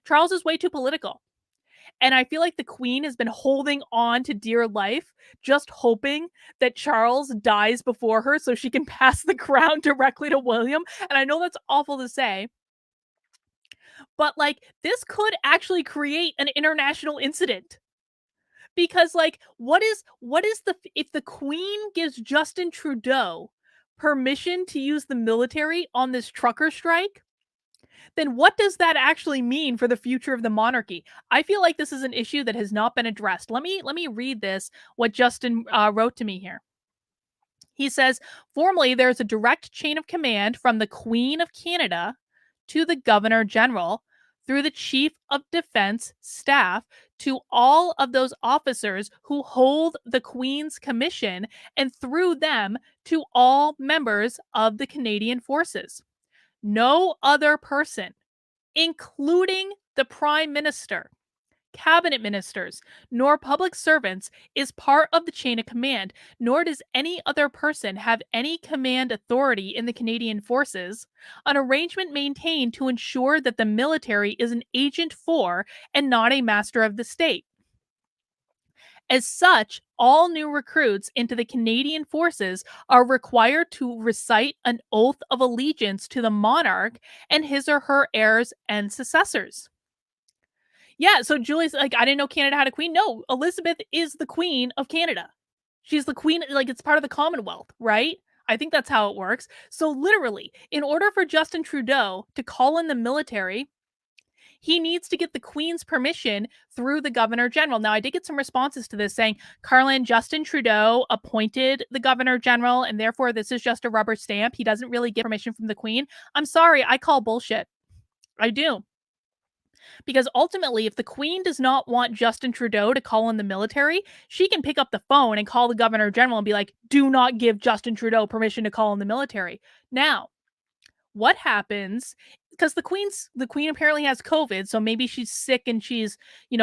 Charles is way too political. And I feel like the Queen has been holding on to dear life, just hoping that Charles dies before her so she can pass the crown directly to William. And I know that's awful to say, but like this could actually create an international incident. Because like what is the if the Queen gives Justin Trudeau permission to use the military on this trucker strike, then what does that actually mean for the future of the monarchy? I feel like this is an issue that has not been addressed. Let me read this, what Justin wrote to me here. He says, formally, there's a direct chain of command from the Queen of Canada to the Governor General through the Chief of Defense Staff to all of those officers who hold the Queen's commission and through them to all members of the Canadian Forces. No other person, including the Prime Minister, cabinet ministers, nor public servants, is part of the chain of command, nor does any other person have any command authority in the Canadian Forces, an arrangement maintained to ensure that the military is an agent for and not a master of the state. As such, all new recruits into the Canadian forces are required to recite an oath of allegiance to the monarch and his or her heirs and successors. Yeah, so Julie's like, I didn't know Canada had a queen. No, Elizabeth is the queen of Canada. She's the queen, like it's part of the Commonwealth, right? I think that's how it works. So literally, in order for Justin Trudeau to call in the military, he needs to get the Queen's permission through the Governor General. Now, I did get some responses to this saying, Carlin, Justin Trudeau appointed the Governor General, and therefore this is just a rubber stamp. He doesn't really get permission from the Queen. I'm sorry, I call bullshit. I do. Because ultimately, if the Queen does not want Justin Trudeau to call in the military, she can pick up the phone and call the Governor General and be like, do not give Justin Trudeau permission to call in the military. Now, what happens, because the queen apparently has COVID, so maybe she's sick and she's,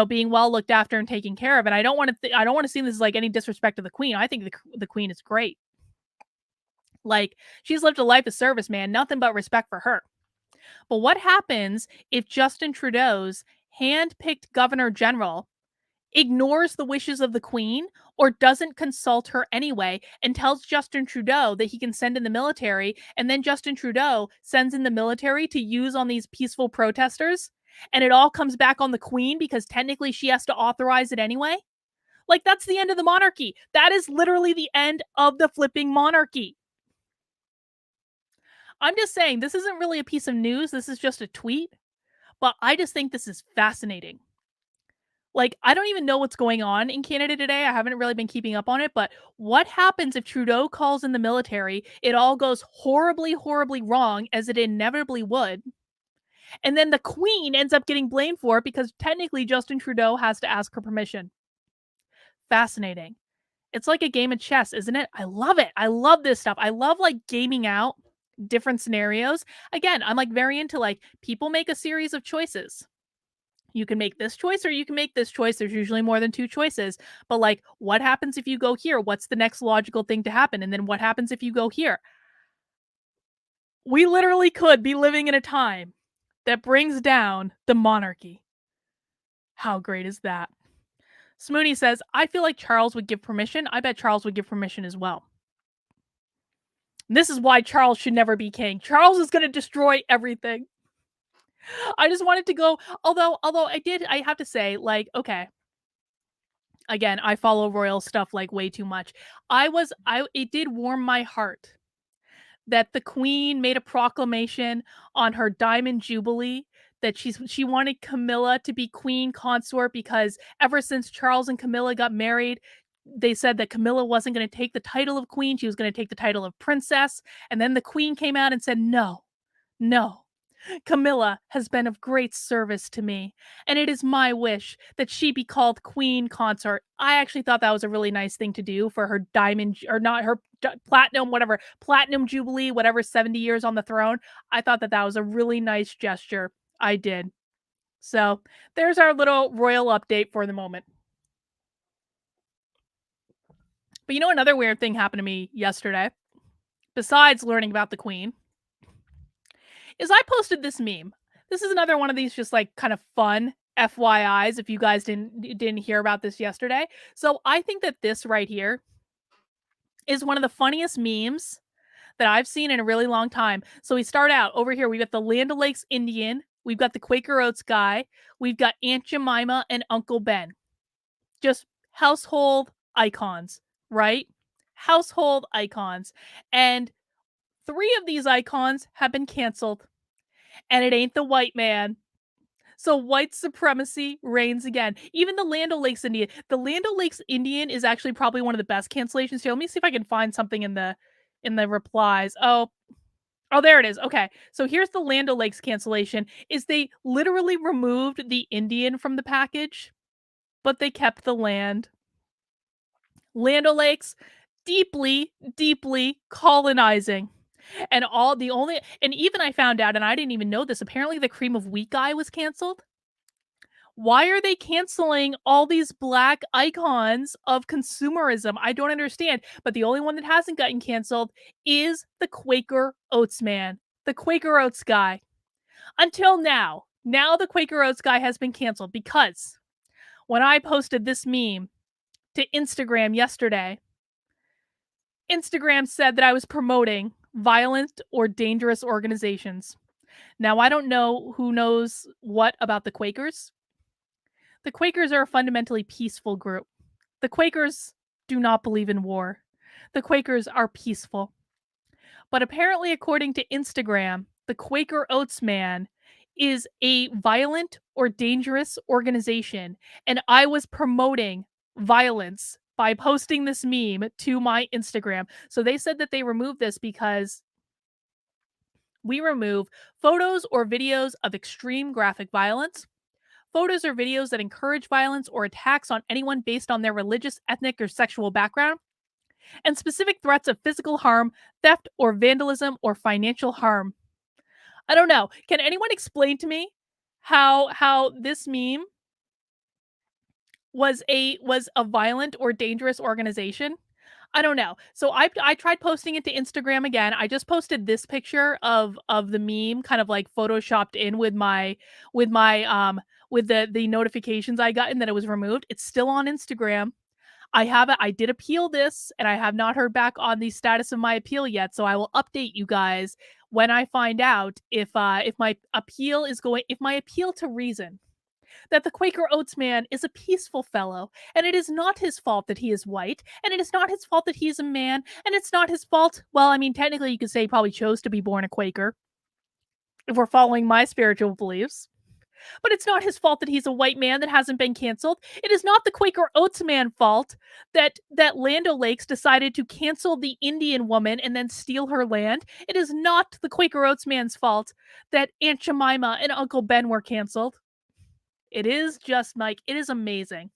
being well looked after and taken care of. And I don't want to I don't want to see this as like any disrespect to the queen. I think the queen is great. Like, she's lived a life of service, man, nothing but respect for her. But what happens if Justin Trudeau's hand-picked governor general ignores the wishes of the queen or doesn't consult her anyway and tells Justin Trudeau that he can send in the military, and then Justin Trudeau sends in the military to use on these peaceful protesters, and it all comes back on the queen because technically she has to authorize it anyway? Like, that's the end of the monarchy. That is literally the end of the flipping monarchy. I'm just saying, this isn't really a piece of news. This is just a tweet, but I just think this is fascinating. Like, I don't even know what's going on in Canada today. I haven't really been keeping up on it, but what happens if Trudeau calls in the military? It all goes horribly, horribly wrong, as it inevitably would. And then the Queen ends up getting blamed for it because technically Justin Trudeau has to ask her permission. Fascinating. It's like a game of chess, isn't it? I love it. I love this stuff. I love like gaming out different scenarios. Again, I'm like very into like people make a series of choices. You can make this choice or you can make this choice. There's usually more than two choices. But like, what happens if you go here? What's the next logical thing to happen? And then what happens if you go here? We literally could be living in a time that brings down the monarchy. How great is that? Smooney says, I feel like Charles would give permission. I bet Charles would give permission as well. This is why Charles should never be king. Charles is going to destroy everything. I just wanted to go, although I have to say, like, okay. Again, I follow royal stuff like way too much. It did warm my heart that the queen made a proclamation on her diamond jubilee that she wanted Camilla to be queen consort, because ever since Charles and Camilla got married, they said that Camilla wasn't going to take the title of queen. She was going to take the title of princess. And then the queen came out and said, no, Camilla has been of great service to me, and it is my wish that she be called queen consort. I actually thought that was a really nice thing to do for her diamond, or not her platinum jubilee, whatever, 70 years on the throne. I thought that was a really nice gesture. I did. So there's our little royal update for the moment. But another weird thing happened to me yesterday, besides learning about the queen, is I posted this meme. This is another one of these just like kind of fun FYIs if you guys didn't hear about this yesterday. So I think that this right here is one of the funniest memes that I've seen in a really long time. So we start out over here. We've got the Land O'Lakes Indian. We've got the Quaker Oats guy. We've got Aunt Jemima and Uncle Ben. Just household icons, right? Household icons. And 3 of these icons have been canceled. And it ain't the white man. So white supremacy reigns again. Even the Land O'Lakes Indian. The Land O'Lakes Indian is actually probably one of the best cancellations here. Let me see if I can find something in the replies. Oh, there it is. Okay. So here's the Land O'Lakes cancellation. Is they literally removed the Indian from the package, but they kept the land. Land O'Lakes, deeply, deeply colonizing. And even I found out, and I didn't even know this, apparently the cream of wheat guy was canceled. Why are they canceling all these black icons of consumerism? I don't understand. But the only one that hasn't gotten canceled is the Quaker Oats man, the Quaker Oats guy. Until now. Now the Quaker Oats guy has been canceled because when I posted this meme, to Instagram yesterday. Instagram said that I was promoting violent or dangerous organizations. Now, I don't know who knows what about the Quakers. The Quakers are a fundamentally peaceful group. The Quakers do not believe in war. The Quakers are peaceful. But apparently, according to Instagram, the Quaker Oats man is a violent or dangerous organization. And I was promoting violence by posting this meme to my Instagram. So they said that they removed this because we remove photos or videos of extreme graphic violence, photos or videos that encourage violence or attacks on anyone based on their religious, ethnic, or sexual background, and specific threats of physical harm, theft, or vandalism or financial harm. I don't know. Can anyone explain to me how this meme was a violent or dangerous organization? I don't know. So I tried posting it to Instagram again. I just posted this picture of the meme kind of like photoshopped in with my with the notifications I got and that it was removed. It's still on Instagram. I did appeal this and I have not heard back on the status of my appeal yet, so I will update you guys when I find out if my appeal is going if my appeal to reason that the Quaker Oats man is a peaceful fellow, and it is not his fault that he is white, and it is not his fault that he is a man, and it's not his fault. Well, I mean, technically, you could say he probably chose to be born a Quaker if we're following my spiritual beliefs. But it's not his fault that he's a white man that hasn't been canceled. It is not the Quaker Oats man fault that Land O'Lakes decided to cancel the Indian woman and then steal her land. It is not the Quaker Oats man's fault that Aunt Jemima and Uncle Ben were canceled. It is just like, it is amazing.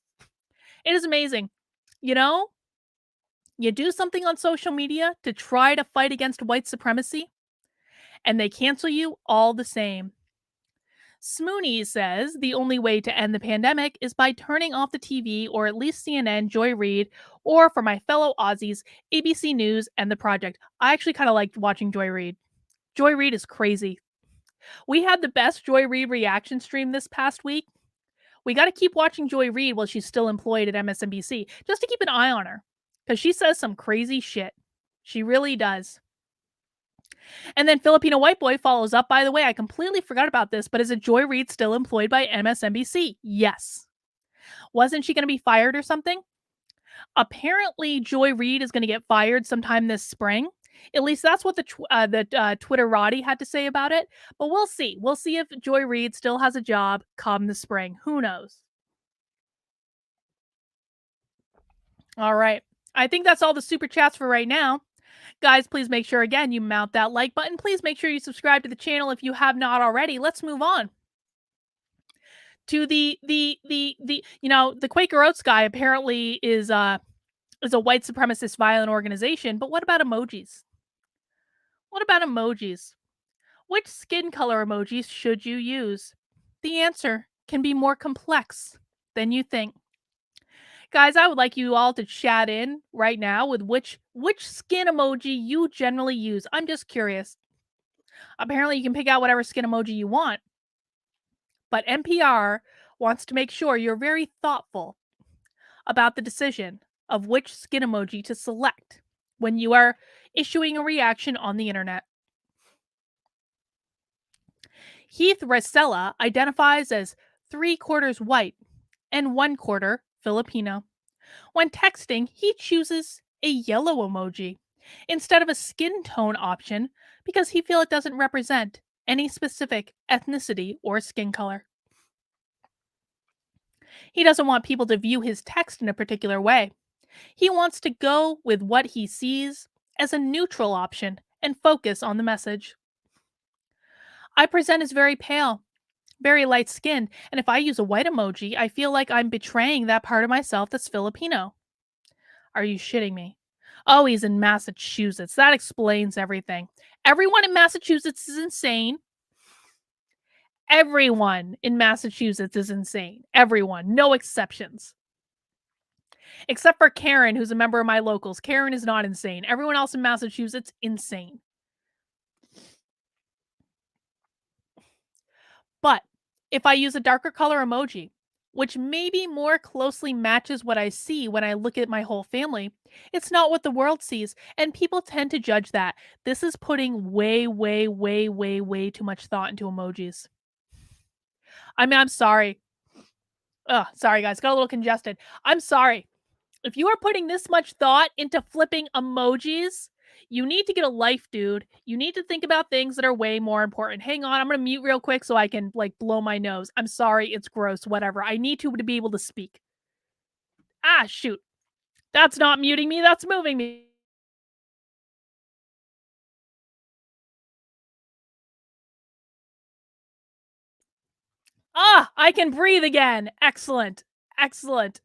It is amazing. You know, you do something on social media to try to fight against white supremacy, and they cancel you all the same. Smooney says the only way to end the pandemic is by turning off the TV or at least CNN, Joy Reid, or for my fellow Aussies, ABC News and The Project. I actually kind of liked watching Joy Reid. Joy Reid is crazy. We had the best Joy Reid reaction stream this past week. We got to keep watching Joy Reid while she's still employed at MSNBC, just to keep an eye on her, because she says some crazy shit. She really does. And then Filipino White Boy follows up, by the way, I completely forgot about this, but is Joy Reid still employed by MSNBC? Yes. Wasn't she going to be fired or something? Apparently, Joy Reid is going to get fired sometime this spring. At least that's what the Twitterati had to say about it. But we'll see. We'll see if Joy Reid still has a job come the spring. Who knows? All right. I think that's all the super chats for right now. Guys, please make sure, again, you mount that like button. Please make sure you subscribe to the channel if you have not already. Let's move on to the Quaker Oats guy apparently is a white supremacist violent organization. But what about emojis? What about emojis? Which skin color emojis should you use? The answer can be more complex than you think. Guys, I would like you all to chat in right now with which skin emoji you generally use. I'm just curious. Apparently, you can pick out whatever skin emoji you want. But NPR wants to make sure you're very thoughtful about the decision of which skin emoji to select when you are issuing a reaction on the internet. Heath Resella identifies as 3/4 white and 1/4 Filipino. When texting, he chooses a yellow emoji instead of a skin tone option because he feels it doesn't represent any specific ethnicity or skin color. He doesn't want people to view his text in a particular way. He wants to go with what he sees as a neutral option and focus on the message. I present as very pale, very light skinned, and if I use a white emoji, I feel like I'm betraying that part of myself that's Filipino. Are you shitting me? Oh, he's in Massachusetts. That explains everything. Everyone in Massachusetts is insane. Everyone in Massachusetts is insane. Everyone. No exceptions. Except for Karen, who's a member of my locals. Karen is not insane. Everyone else in Massachusetts, insane. But if I use a darker color emoji, which maybe more closely matches what I see when I look at my whole family. It's not what the world sees, and people tend to judge that. This is putting way, way, way, way, way too much thought into emojis. I mean, I'm sorry. Ugh, sorry guys, got a little congested. I'm sorry. If you are putting this much thought into flipping emojis, you need to get a life, dude. You need to think about things that are way more important. Hang on, I'm gonna mute real quick so I can like blow my nose. I'm sorry, it's gross, whatever. I need to be able to speak. Ah, shoot. That's not muting me, that's moving me. Ah, I can breathe again. Excellent. Excellent.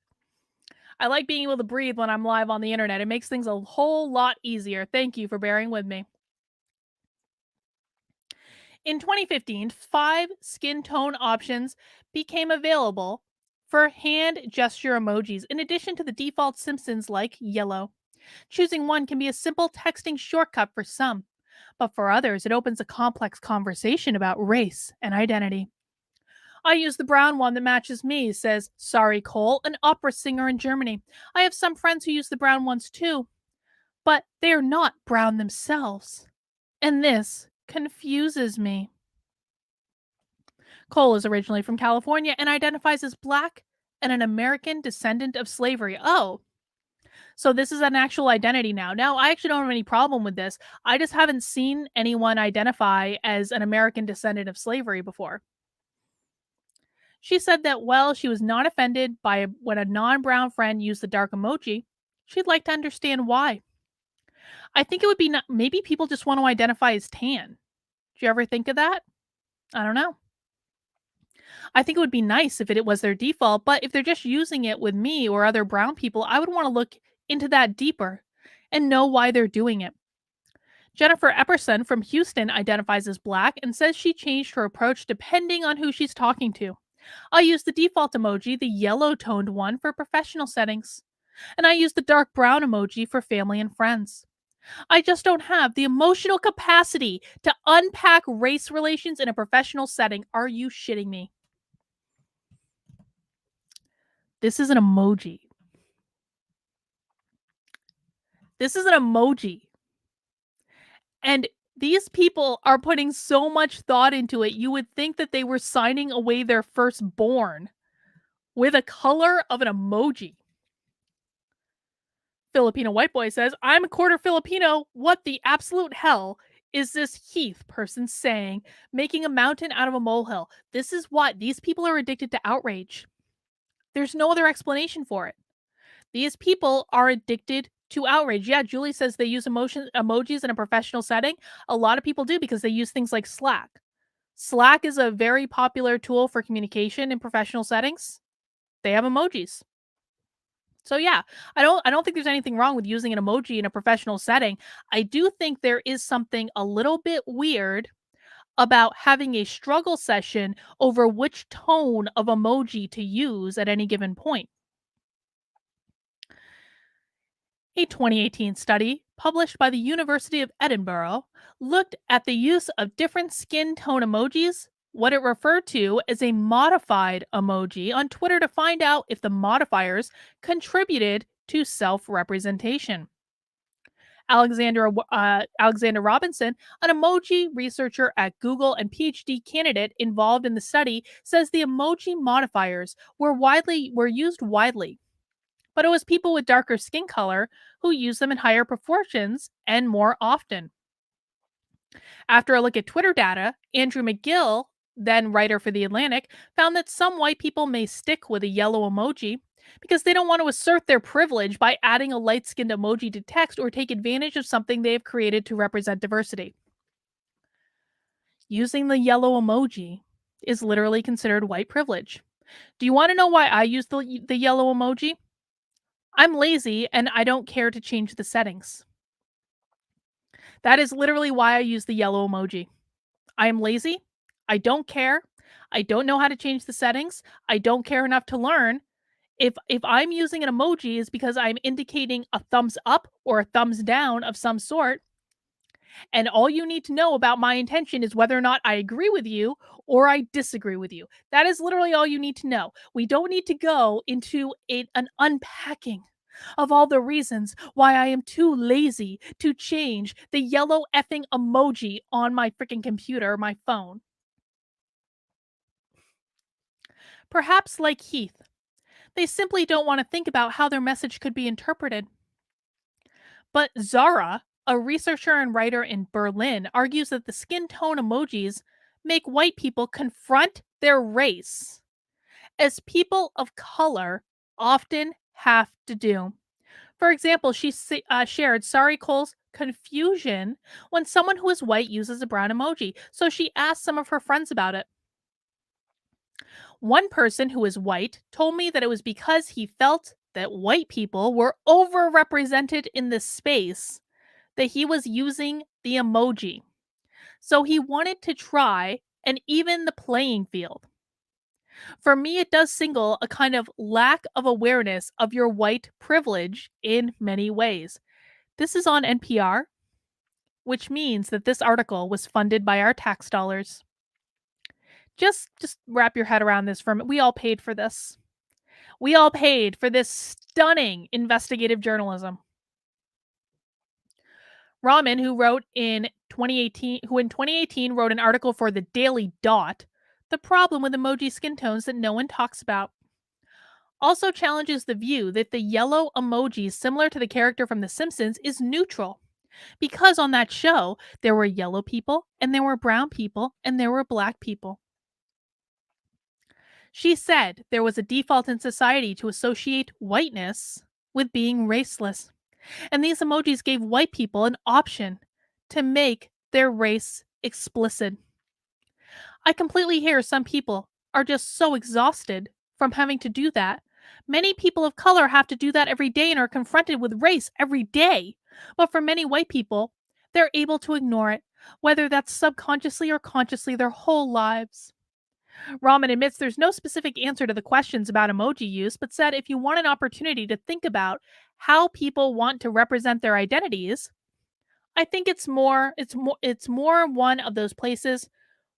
I like being able to breathe when I'm live on the internet. It makes things a whole lot easier. Thank you for bearing with me. In 2015, 5 skin tone options became available for hand gesture emojis, in addition to the default Simpsons like yellow. Choosing one can be a simple texting shortcut for some, but for others, it opens a complex conversation about race and identity. I use the brown one that matches me, says Sorry Cole, an opera singer in Germany. I have some friends who use the brown ones too, but they are not brown themselves. And this confuses me. Cole is originally from California and identifies as Black and an American descendant of slavery. Oh, so this is an actual identity now. Now, I actually don't have any problem with this. I just haven't seen anyone identify as an American descendant of slavery before. She said that, well, she was not offended by when a non brown friend used the dark emoji. She'd like to understand why. I think it would be maybe people just want to identify as tan. Do you ever think of that? I don't know. I think it would be nice if it was their default, but if they're just using it with me or other brown people, I would want to look into that deeper and know why they're doing it. Jennifer Epperson from Houston identifies as Black and says she changed her approach depending on who she's talking to. I use the default emoji, the yellow toned one, for professional settings, and I use the dark brown emoji for family and friends. I just don't have the emotional capacity to unpack race relations in a professional setting. Are you shitting me? This is an emoji. This is an emoji. And these people are putting so much thought into it. You would think that they were signing away their firstborn with a color of an emoji. Filipino white boy says, I'm a quarter Filipino. What the absolute hell is this Heath person saying? Making a mountain out of a molehill. This is what these people are addicted to outrage. There's no other explanation for it. These people are addicted to outrage. Yeah, Julie says they use emojis in a professional setting. A lot of people do because they use things like Slack. Slack is a very popular tool for communication in professional settings. They have emojis. So yeah, I don't think there's anything wrong with using an emoji in a professional setting. I do think there is something a little bit weird about having a struggle session over which tone of emoji to use at any given point. A 2018 study published by the University of Edinburgh looked at the use of different skin tone emojis, what it referred to as a modified emoji, on Twitter to find out if the modifiers contributed to self representation. Alexander Robinson, an emoji researcher at Google and PhD candidate involved in the study, says the emoji modifiers were used widely, but it was people with darker skin color who used them in higher proportions and more often. After a look at Twitter data, Andrew McGill, then writer for The Atlantic, found that some white people may stick with a yellow emoji because they don't want to assert their privilege by adding a light skinned emoji to text or take advantage of something they have created to represent diversity. Using the yellow emoji is literally considered white privilege. Do you want to know why I use the yellow emoji? I'm lazy and I don't care to change the settings. That is literally why I use the yellow emoji. I am lazy. I don't care. I don't know how to change the settings. I don't care enough to learn. If I'm using an emoji is because I'm indicating a thumbs up or a thumbs down of some sort. And all you need to know about my intention is whether or not I agree with you or I disagree with you. That is literally all you need to know. We don't need to go into an unpacking of all the reasons why I am too lazy to change the yellow effing emoji on my freaking computer, my phone. Perhaps like Heath, they simply don't want to think about how their message could be interpreted. But Zara, a researcher and writer in Berlin, argues that the skin tone emojis make white people confront their race, as people of color often have to do. For example, she shared Sorry Cole's confusion when someone who is white uses a brown emoji. So she asked some of her friends about it. One person who is white told me that it was because he felt that white people were overrepresented in this space that he was using the emoji. So he wanted to try and even the playing field. For me, it does signal a kind of lack of awareness of your white privilege in many ways. This is on NPR, which means that this article was funded by our tax dollars. Just wrap your head around this for a minute. We all paid for this. We all paid for this stunning investigative journalism. Rahman, who in 2018 wrote an article for the Daily Dot, the problem with emoji skin tones that no one talks about, also challenges the view that the yellow emoji, similar to the character from The Simpsons, is neutral. Because on that show, there were yellow people, and there were brown people, and there were black people. She said there was a default in society to associate whiteness with being raceless. And these emojis gave white people an option to make their race explicit. I completely hear some people are just so exhausted from having to do that. Many people of color have to do that every day and are confronted with race every day. But for many white people, they're able to ignore it, whether that's subconsciously or consciously their whole lives. Rahman admits there's no specific answer to the questions about emoji use, but said if you want an opportunity to think about how people want to represent their identities, I think it's more one of those places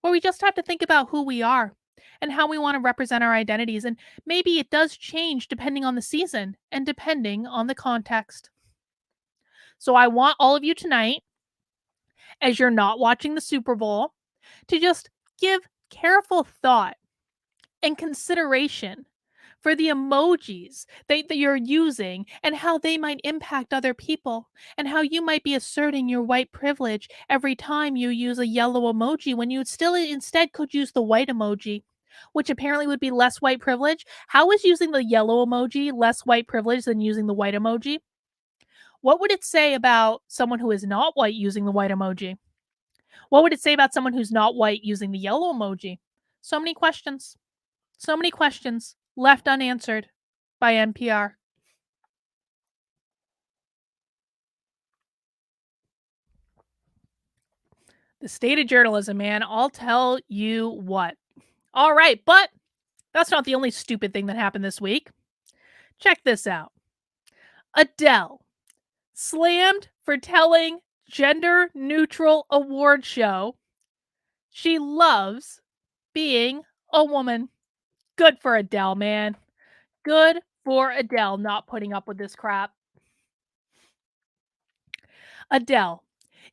where we just have to think about who we are and how we want to represent our identities, and maybe it does change depending on the season and depending on the context. So I want all of you tonight, as you're not watching the Super Bowl, to just give careful thought and consideration for the emojis that you're using and how they might impact other people, and how you might be asserting your white privilege every time you use a yellow emoji when you still instead could use the white emoji, which apparently would be less white privilege. How is using the yellow emoji less white privilege than using the white emoji? What would it say about someone who is not white using the white emoji? What would it say about someone who's not white using the yellow emoji? So many questions. So many questions left unanswered by NPR. The state of journalism, man. I'll tell you what. All right, but that's not the only stupid thing that happened this week. Check this out. Adele slammed for telling gender neutral award show she loves being a woman. Good for Adele, man. Good for Adele not putting up with this crap. Adele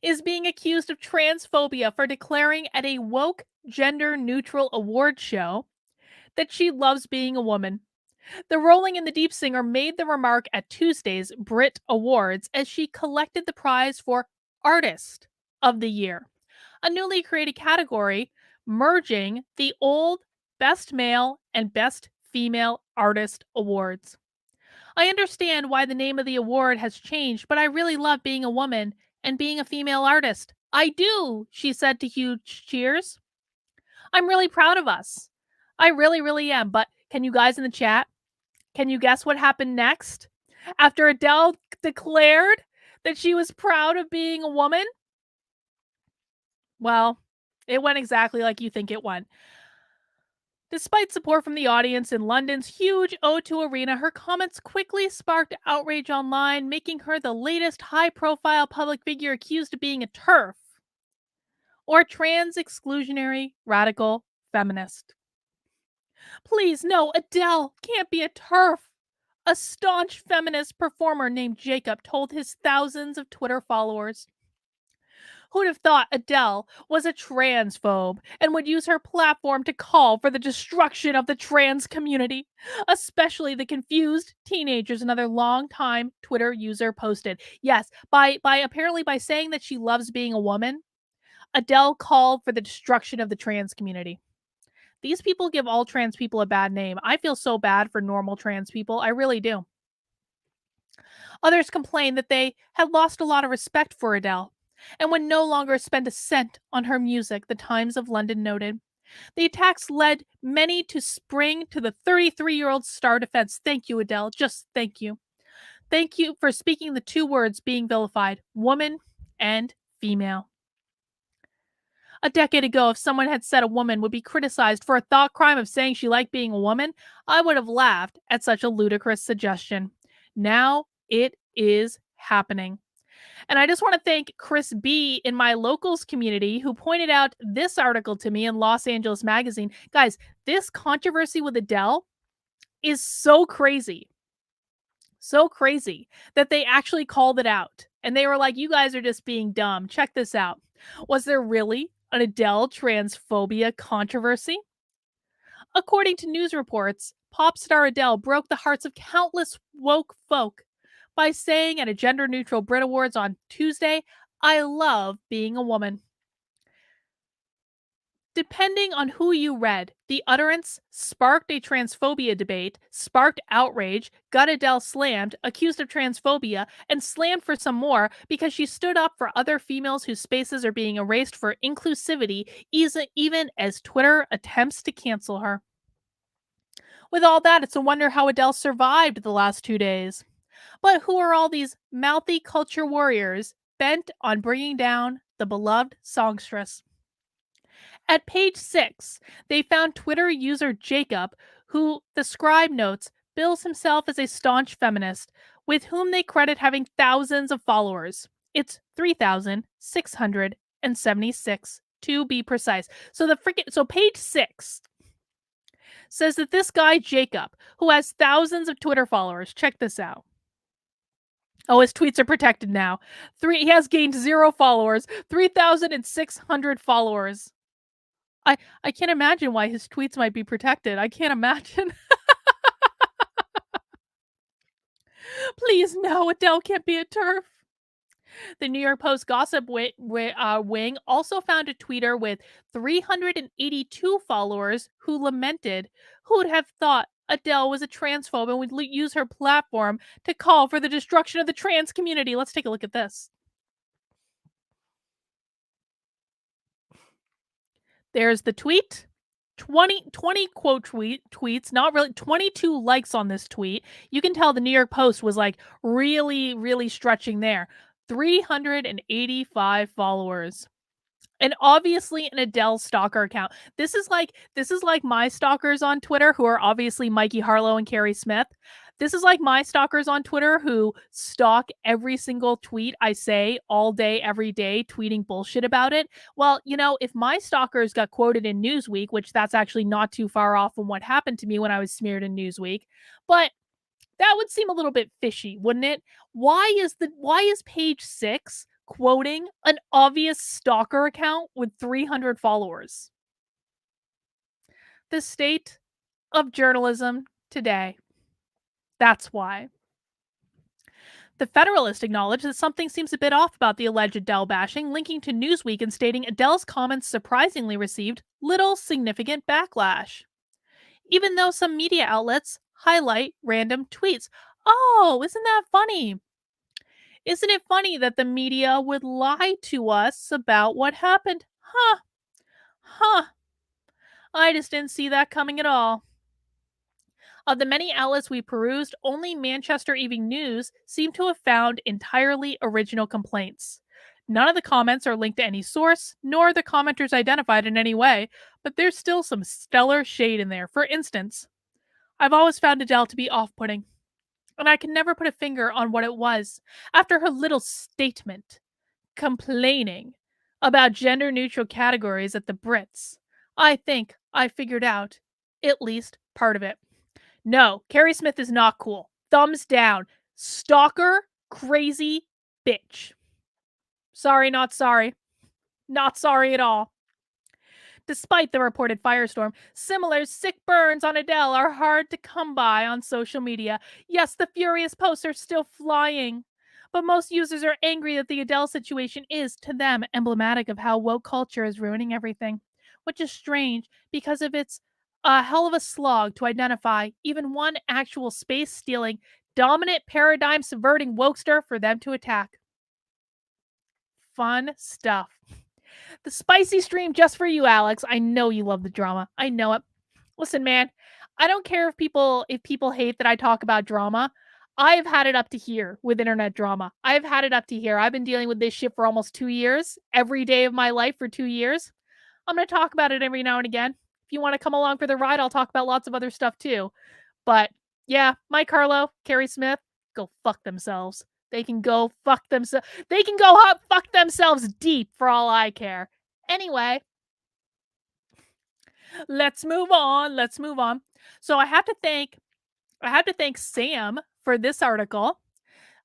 is being accused of transphobia for declaring at a woke gender neutral award show that she loves being a woman. The Rolling in the Deep singer made the remark at Tuesday's Brit Awards as she collected the prize for Artist of the Year, a newly created category merging the old Best Male and Best Female Artist Awards. I understand why the name of the award has changed, but I really love being a woman and being a female artist. I do, she said to huge cheers. I'm really proud of us. I really, really am. But can you guys in the chat, can you guess what happened next? After Adele declared that she was proud of being a woman? Well, it went exactly like you think it went. Despite support from the audience in London's huge O2 arena, her comments quickly sparked outrage online, making her the latest high profile public figure accused of being a TERF, or trans exclusionary radical feminist. Please, no, Adele can't be a TERF. A staunch feminist performer named Jacob told his thousands of Twitter followers. Who'd have thought Adele was a transphobe and would use her platform to call for the destruction of the trans community, especially the confused teenagers, another longtime Twitter user posted. Yes, by saying that she loves being a woman, Adele called for the destruction of the trans community. These people give all trans people a bad name. I feel so bad for normal trans people. I really do. Others complained that they had lost a lot of respect for Adele and would no longer spend a cent on her music, the Times of London noted. The attacks led many to spring to the 33-year-old star defense. Thank you, Adele. Just thank you. Thank you for speaking the two words being vilified: woman and female. A decade ago, if someone had said a woman would be criticized for a thought crime of saying she liked being a woman, I would have laughed at such a ludicrous suggestion. Now it is happening. And I just want to thank Chris B in my locals community who pointed out this article to me in Los Angeles Magazine. Guys, this controversy with Adele is so crazy that they actually called it out. And they were like, you guys are just being dumb. Check this out. Was there really an Adele transphobia controversy? According to news reports, pop star Adele broke the hearts of countless woke folk by saying at a gender neutral Brit Awards on Tuesday, I love being a woman. Depending on who you read, the utterance sparked a transphobia debate, sparked outrage, got Adele slammed, accused of transphobia, and slammed for some more because she stood up for other females whose spaces are being erased for inclusivity, even as Twitter attempts to cancel her. With all that, it's a wonder how Adele survived the last 2 days. But who are all these mouthy culture warriors bent on bringing down the beloved songstress? At page 6, they found Twitter user Jacob, who, the scribe notes, bills himself as a staunch feminist, with whom they credit having thousands of followers. It's 3,676 to be precise. So page 6 says that this guy Jacob, who has thousands of Twitter followers, check this out. Oh, his tweets are protected now. He has gained 0 followers, 3,600 followers. I can't imagine why his tweets might be protected. I can't imagine. Please, no, Adele can't be a TERF. The New York Post gossip wing also found a tweeter with 382 followers who lamented who would have thought Adele was a transphobe and would use her platform to call for the destruction of the trans community. Let's take a look at this. There's the tweet. 20 quote tweets, not really, 22 likes on this tweet. You can tell the New York Post was like really stretching there. 385 followers. And obviously an Adele stalker account. This is like my stalkers on Twitter who are obviously Mikey Harlow and Carrie Smith. This is like my stalkers on Twitter who stalk every single tweet I say all day, every day, tweeting bullshit about it. Well, if my stalkers got quoted in Newsweek, which that's actually not too far off from what happened to me when I was smeared in Newsweek, but that would seem a little bit fishy, wouldn't it? Why is page 6 quoting an obvious stalker account with 300 followers? The state of journalism today. That's why. The Federalist acknowledged that something seems a bit off about the alleged Adele bashing, linking to Newsweek and stating Adele's comments surprisingly received little significant backlash, even though some media outlets highlight random tweets. Oh, isn't that funny? Isn't it funny that the media would lie to us about what happened? Huh. I just didn't see that coming at all. Of the many outlets we perused, only Manchester Evening News seemed to have found entirely original complaints. None of the comments are linked to any source, nor are the commenters identified in any way, but there's still some stellar shade in there. For instance, I've always found Adele to be off-putting, and I can never put a finger on what it was. After her little statement complaining about gender-neutral categories at the Brits, I think I figured out at least part of it. No, Carrie Smith is not cool. Thumbs down. Stalker, crazy bitch. Sorry, not sorry. Not sorry at all. Despite the reported firestorm, similar sick burns on Adele are hard to come by on social media. Yes, the furious posts are still flying. But most users are angry that the Adele situation is, to them, emblematic of how woke culture is ruining everything. Which is strange because if it's a hell of a slog to identify even one actual space stealing, dominant paradigm subverting wokester for them to attack. Fun stuff. The spicy stream just for you, Alex. I know you love the drama. I know it. Listen, man, I don't care if people hate that I talk about drama. I've had it up to here with internet drama. I've had it up to here. I've been dealing with this shit for almost 2 years, every day of my life for 2 years. I'm going to talk about it every now and again. If you want to come along for the ride, I'll talk about lots of other stuff too. But yeah, Mike Harlow, Carrie Smith, go fuck themselves. They can go fuck themselves. They can go fuck themselves deep for all I care. Anyway, let's move on. Let's move on. So I have to thank Sam for this article.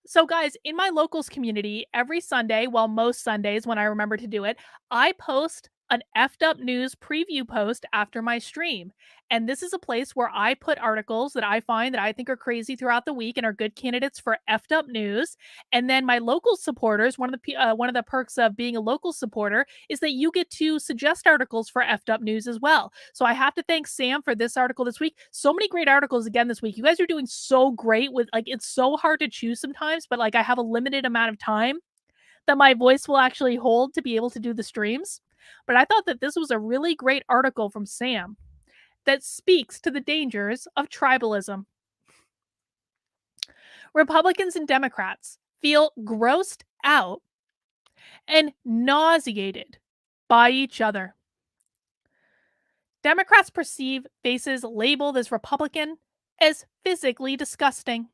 So guys, in my locals community, every Sunday, well, most Sundays when I remember to do it, I post an effed up news preview post after my stream. And this is a place where I put articles that I find that I think are crazy throughout the week and are good candidates for effed up news. And then my local supporters, one of the perks of being a local supporter is that you get to suggest articles for effed up news as well. So I have to thank Sam for this article this week. So many great articles again this week. You guys are doing so great with it's so hard to choose sometimes, but I have a limited amount of time that my voice will actually hold to be able to do the streams. But I thought that this was a really great article from Sam that speaks to the dangers of tribalism. Republicans and Democrats feel grossed out and nauseated by each other. Democrats perceive faces labeled as Republican as physically disgusting,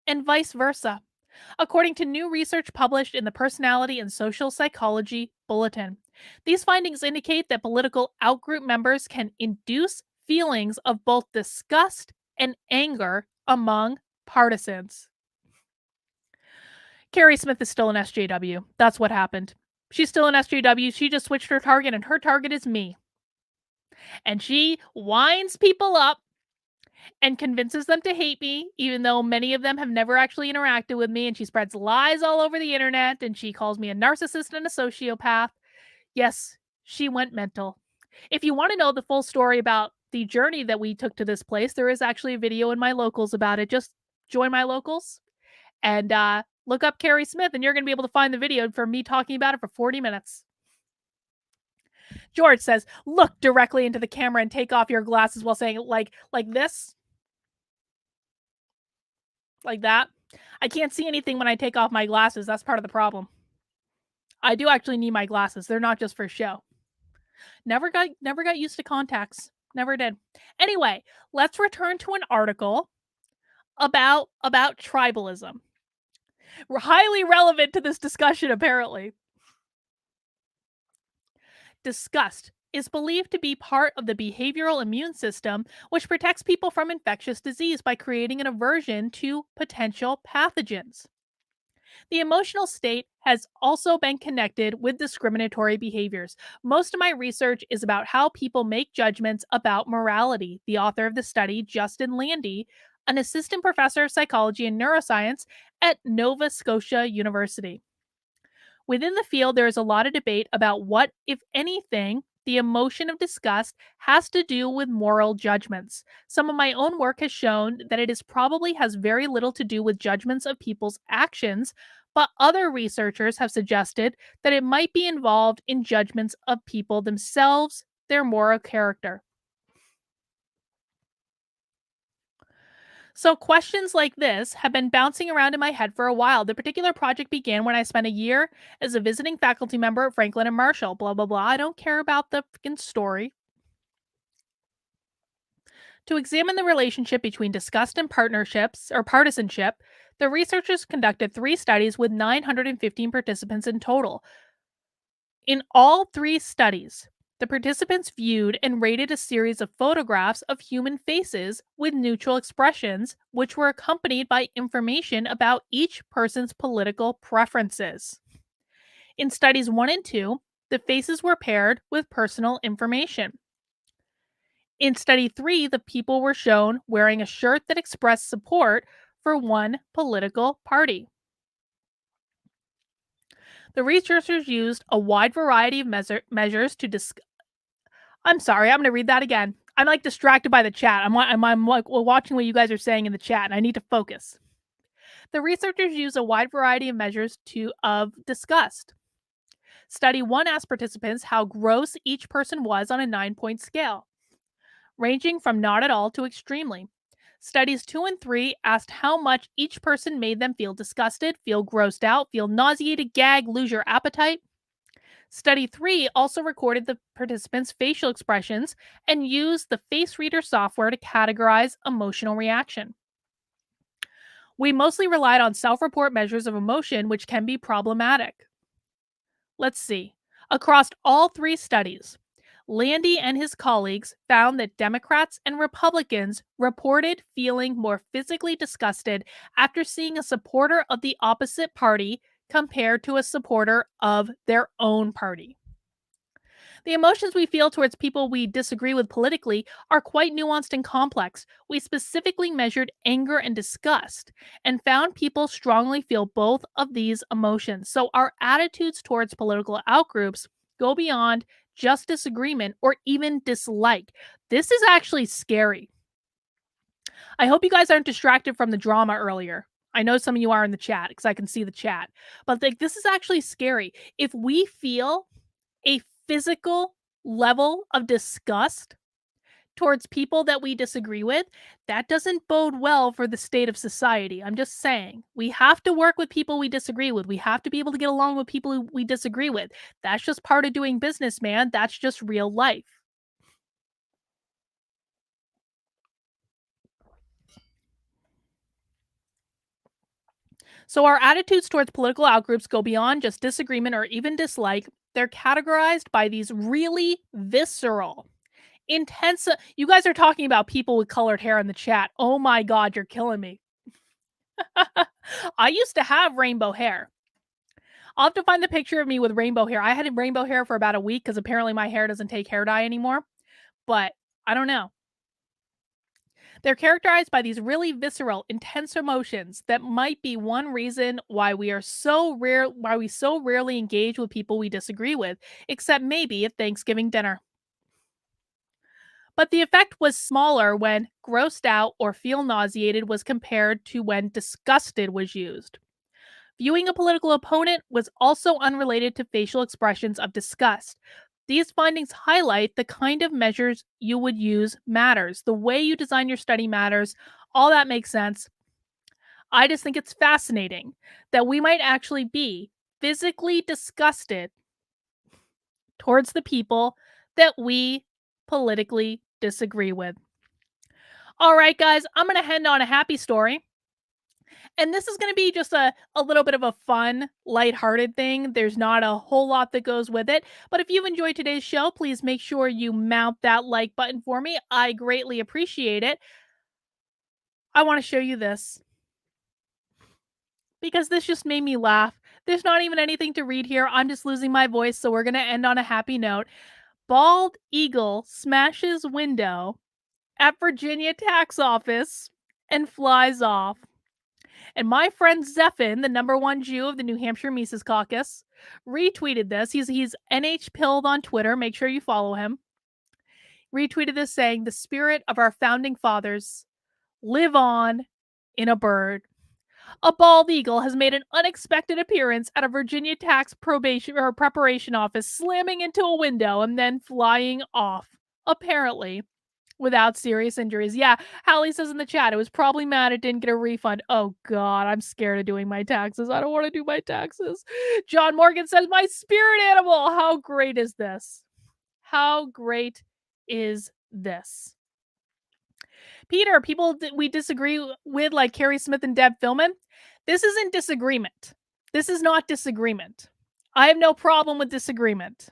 and vice versa, according to new research published in the Personality and Social Psychology Bulletin. These findings indicate that political outgroup members can induce feelings of both disgust and anger among partisans. Carrie Smith is still an SJW. That's what happened. She's still an SJW. She just switched her target, and her target is me. And she winds people up and convinces them to hate me, even though many of them have never actually interacted with me. And she spreads lies all over the internet, and she calls me a narcissist and a sociopath. Yes, she went mental. If you want to know the full story about the journey that we took to this place, there is actually a video in my locals about it. Just join my locals and look up Carrie Smith, and you're going to be able to find the video for me talking about it for 40 minutes. George says, look directly into the camera and take off your glasses while saying like this. Like that. I can't see anything when I take off my glasses. That's part of the problem. I do actually need my glasses. They're not just for show. Never got used to contacts. Never did. Anyway, let's return to an article about tribalism. Highly relevant to this discussion, apparently. Disgust is believed to be part of the behavioral immune system, which protects people from infectious disease by creating an aversion to potential pathogens. The emotional state has also been connected with discriminatory behaviors. Most of my research is about how people make judgments about morality. The author of the study, Justin Landy, an assistant professor of psychology and neuroscience at Nova Scotia University. Within the field, there is a lot of debate about what, if anything, the emotion of disgust has to do with moral judgments. Some of my own work has shown that it probably has very little to do with judgments of people's actions, but other researchers have suggested that it might be involved in judgments of people themselves, their moral character. So, questions like this have been bouncing around in my head for a while. The particular project began when I spent a year as a visiting faculty member at Franklin and Marshall. Blah, blah, blah. I don't care about the freaking story. To examine the relationship between disgust and partnerships or partisanship, the researchers conducted 3 studies with 915 participants in total. In all 3 studies, the participants viewed and rated a series of photographs of human faces with neutral expressions, which were accompanied by information about each person's political preferences. In studies 1 and 2, the faces were paired with personal information. In study 3, the people were shown wearing a shirt that expressed support for one political party. The researchers used a wide variety of measures to I'm sorry, I'm going to read that again. I'm like distracted by the chat. I'm like watching what you guys are saying in the chat, and I need to focus. The researchers used a wide variety of measures of disgust. Study 1 asked participants how gross each person was on a 9-point scale, ranging from not at all to extremely. Studies 2 and 3 asked how much each person made them feel disgusted, feel grossed out, feel nauseated, gag, lose your appetite. Study 3 also recorded the participants' facial expressions and used the face reader software to categorize emotional reaction. We mostly relied on self-report measures of emotion, which can be problematic. Let's see. Across all 3 studies, Landy and his colleagues found that Democrats and Republicans reported feeling more physically disgusted after seeing a supporter of the opposite party compared to a supporter of their own party. The emotions we feel towards people we disagree with politically are quite nuanced and complex. We specifically measured anger and disgust and found people strongly feel both of these emotions. So our attitudes towards political outgroups go beyond just disagreement or even dislike. This is actually scary. I hope you guys aren't distracted from the drama earlier. I know some of you are in the chat because I can see the chat. But this is actually scary. If we feel a physical level of disgust towards people that we disagree with, that doesn't bode well for the state of society. I'm just saying. We have to work with people we disagree with. We have to be able to get along with people who we disagree with. That's just part of doing business, man. That's just real life. So our attitudes towards political outgroups go beyond just disagreement or even dislike. They're categorized by these really visceral, intense. You guys are talking about people with colored hair in the chat. Oh my God, you're killing me. I used to have rainbow hair. I'll have to find the picture of me with rainbow hair. I had rainbow hair for about a week because apparently my hair doesn't take hair dye anymore. But I don't know. They're characterized by these really visceral, intense emotions that might be one reason why we so rarely engage with people we disagree with, except maybe at Thanksgiving dinner. But the effect was smaller when grossed out or feel nauseated was compared to when disgusted was used. Viewing a political opponent was also unrelated to facial expressions of disgust. These findings highlight the kind of measures you would use matters. The way you design your study matters. All that makes sense. I just think it's fascinating that we might actually be physically disgusted towards the people that we politically disagree with. All right, guys, I'm going to end on a happy story. And this is going to be just a little bit of a fun, lighthearted thing. There's not a whole lot that goes with it. But if you enjoyed today's show, please make sure you mount that like button for me. I greatly appreciate it. I want to show you this because this just made me laugh. There's not even anything to read here. I'm just losing my voice, so we're going to end on a happy note. Bald eagle smashes window at Virginia tax office and flies off. And my friend Zephin, the #1 Jew of the New Hampshire Mises Caucus, retweeted this. He's NH Pilled on Twitter. Make sure you follow him. Retweeted this saying, "The spirit of our founding fathers live on in a bird." A bald eagle has made an unexpected appearance at a Virginia tax preparation office, slamming into a window and then flying off. Apparently, without serious injuries. Yeah, Hallie says in the chat, it was probably mad it didn't get a refund. Oh God, I'm scared of doing my taxes. I don't want to do my taxes. John Morgan says, my spirit animal. How great is this? How great is this? Peter, people we disagree with, like Carrie Smith and Deb Philman, this isn't disagreement. This is not disagreement. I have no problem with disagreement.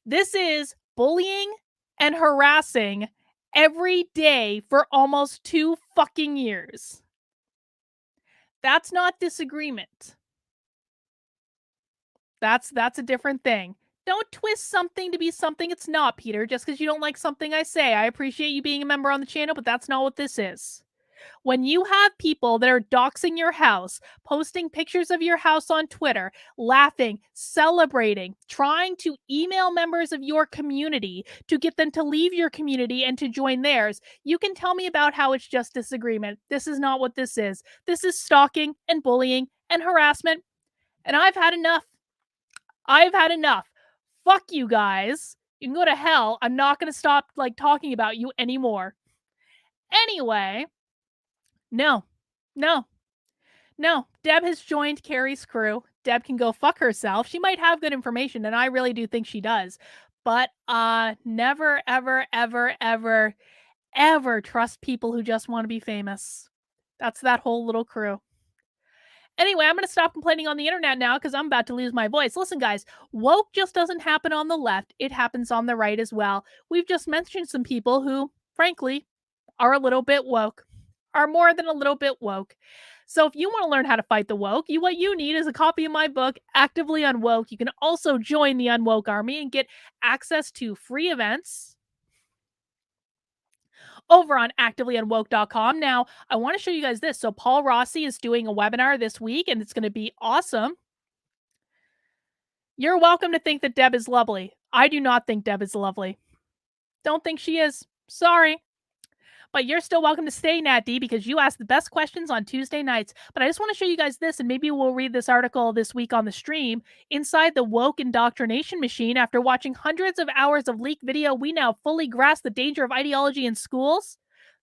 This is bullying and harassing every day for almost 2 fucking years. That's not disagreement. That's a different thing. Don't twist something to be something it's not, Peter, just because you don't like something I say. I appreciate you being a member on the channel, but that's not what this is. When you have people that are doxing your house, posting pictures of your house on Twitter, laughing, celebrating, trying to email members of your community to get them to leave your community and to join theirs, you can tell me about how it's just disagreement. This is not what this is. This is stalking and bullying and harassment. And I've had enough. I've had enough. Fuck you guys. You can go to hell. I'm not going to stop talking about you anymore. Anyway, no. Deb has joined Carrie's crew. Deb can go fuck herself. She might have good information, and I really do think she does. But never, ever, ever, ever, ever trust people who just want to be famous. That's that whole little crew. Anyway, I'm going to stop complaining on the internet now because I'm about to lose my voice. Listen, guys, woke just doesn't happen on the left. It happens on the right as well. We've just mentioned some people who, frankly, are a little bit woke, are more than a little bit woke. So if you want to learn how to fight the woke, what you need is a copy of my book, Actively Unwoke. You can also join the Unwoke Army and get access to free events over on activelyunwoke.com. Now, I want to show you guys this. So Paul Rossi is doing a webinar this week, and it's going to be awesome. You're welcome to think that Deb is lovely. I do not think Deb is lovely. Don't think she is. Sorry. But you're still welcome to stay, Nat D, because you ask the best questions on Tuesday nights. But I just want to show you guys this, and maybe we'll read this article this week on the stream. Inside the woke indoctrination machine, after watching hundreds of hours of leaked video, we now fully grasp the danger of ideology in schools.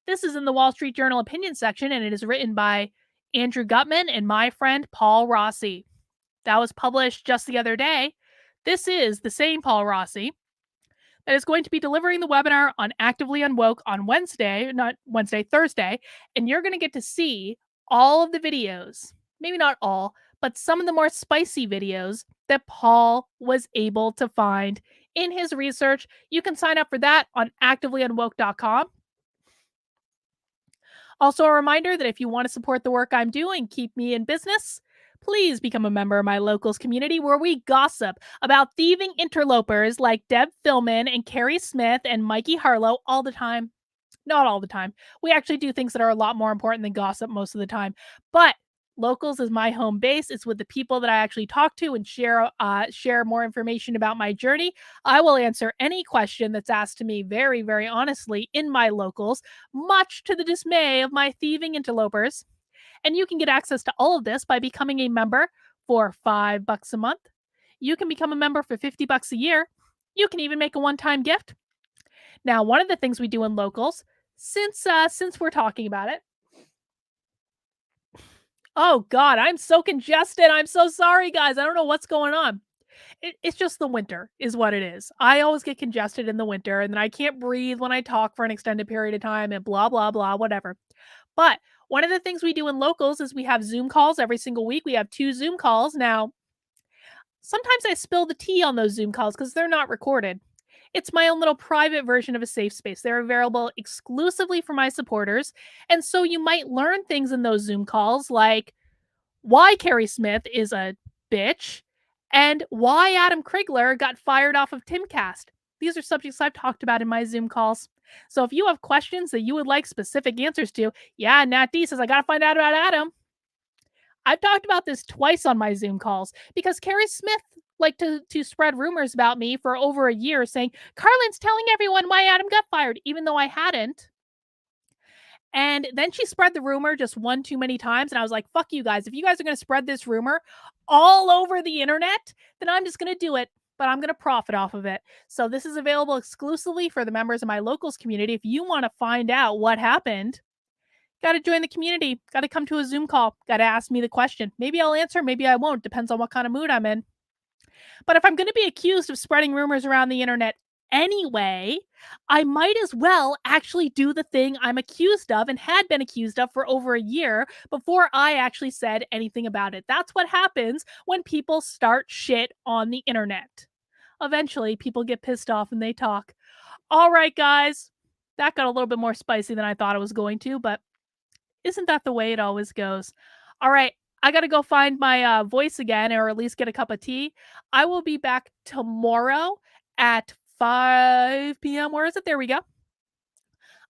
This is in the Wall Street Journal opinion section, and it is written by Andrew Gutman and my friend Paul Rossi. That was published just the other day. This is the same Paul Rossi that is going to be delivering the webinar on Actively Unwoke on Thursday. And you're going to get to see all of the videos, maybe not all, but some of the more spicy videos that Paul was able to find in his research. You can sign up for that on activelyunwoke.com. Also, a reminder that if you want to support the work I'm doing, keep me in business, please become a member of my locals community where we gossip about thieving interlopers like Deb Philman and Carrie Smith and Mikey Harlow all the time. Not all the time. We actually do things that are a lot more important than gossip most of the time. But locals is my home base. It's with the people that I actually talk to and share more information about my journey. I will answer any question that's asked to me very, very honestly in my locals, much to the dismay of my thieving interlopers. And you can get access to all of this by becoming a member for $5 a month. You can become a member for $50 a year. You can even make a one-time gift. Now, one of the things we do in locals, since we're talking about it. Oh God, I'm so congested. I'm so sorry, guys. I don't know what's going on. It's just the winter is what it is. I always get congested in the winter, and then I can't breathe when I talk for an extended period of time and blah, blah, blah, whatever. But one of the things we do in locals is we have Zoom calls every single week. We have 2 Zoom calls. Now, sometimes I spill the tea on those Zoom calls because they're not recorded. It's my own little private version of a safe space. They're available exclusively for my supporters. And so you might learn things in those Zoom calls like why Carrie Smith is a bitch and why Adam Krigler got fired off of Timcast. These are subjects I've talked about in my Zoom calls. So if you have questions that you would like specific answers to, yeah, Nat D says, I got to find out about Adam. I've talked about this twice on my Zoom calls because Carrie Smith liked to spread rumors about me for over a year saying, Carlin's telling everyone why Adam got fired, even though I hadn't. And then she spread the rumor just one too many times. And I was like, fuck you guys. If you guys are going to spread this rumor all over the internet, then I'm just going to do it. but I'm going to profit off of it. So this is available exclusively for the members of my locals community. If you want to find out what happened, got to join the community, got to come to a Zoom call, got to ask me the question. Maybe I'll answer, maybe I won't. Depends on what kind of mood I'm in. But if I'm going to be accused of spreading rumors around the internet anyway, I might as well actually do the thing I'm accused of and had been accused of for over a year before I actually said anything about it. That's what happens when people start shit on the internet. Eventually, people get pissed off and they talk. All right, guys, that got a little bit more spicy than I thought it was going to, but isn't that the way it always goes? All right, I gotta go find my voice again, or at least get a cup of tea. I will be back tomorrow at 5 p.m. Where is it? There we go.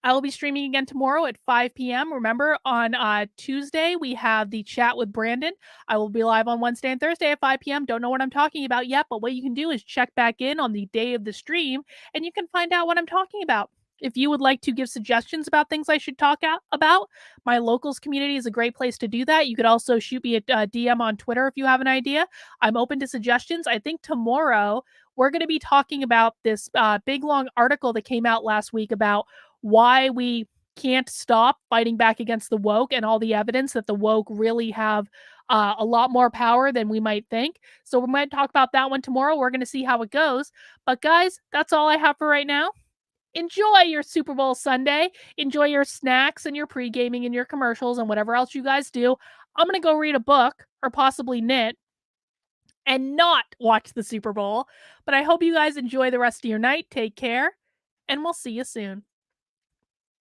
I will be streaming again tomorrow at 5 p.m. Remember, on Tuesday, we have the chat with Brandon. I will be live on Wednesday and Thursday at 5 p.m. Don't know what I'm talking about yet, but what you can do is check back in on the day of the stream, and you can find out what I'm talking about. If you would like to give suggestions about things I should talk about, my locals community is a great place to do that. You could also shoot me a DM on Twitter if you have an idea. I'm open to suggestions. I think tomorrow we're going to be talking about this big, long article that came out last week about why we can't stop fighting back against the woke and all the evidence that the woke really have a lot more power than we might think. So we might talk about that one tomorrow. We're going to see how it goes. But guys, that's all I have for right now. Enjoy your Super Bowl Sunday. Enjoy your snacks and your pre-gaming and your commercials and whatever else you guys do. I'm going to go read a book or possibly knit and not watch the Super Bowl. But I hope you guys enjoy the rest of your night. Take care, and we'll see you soon.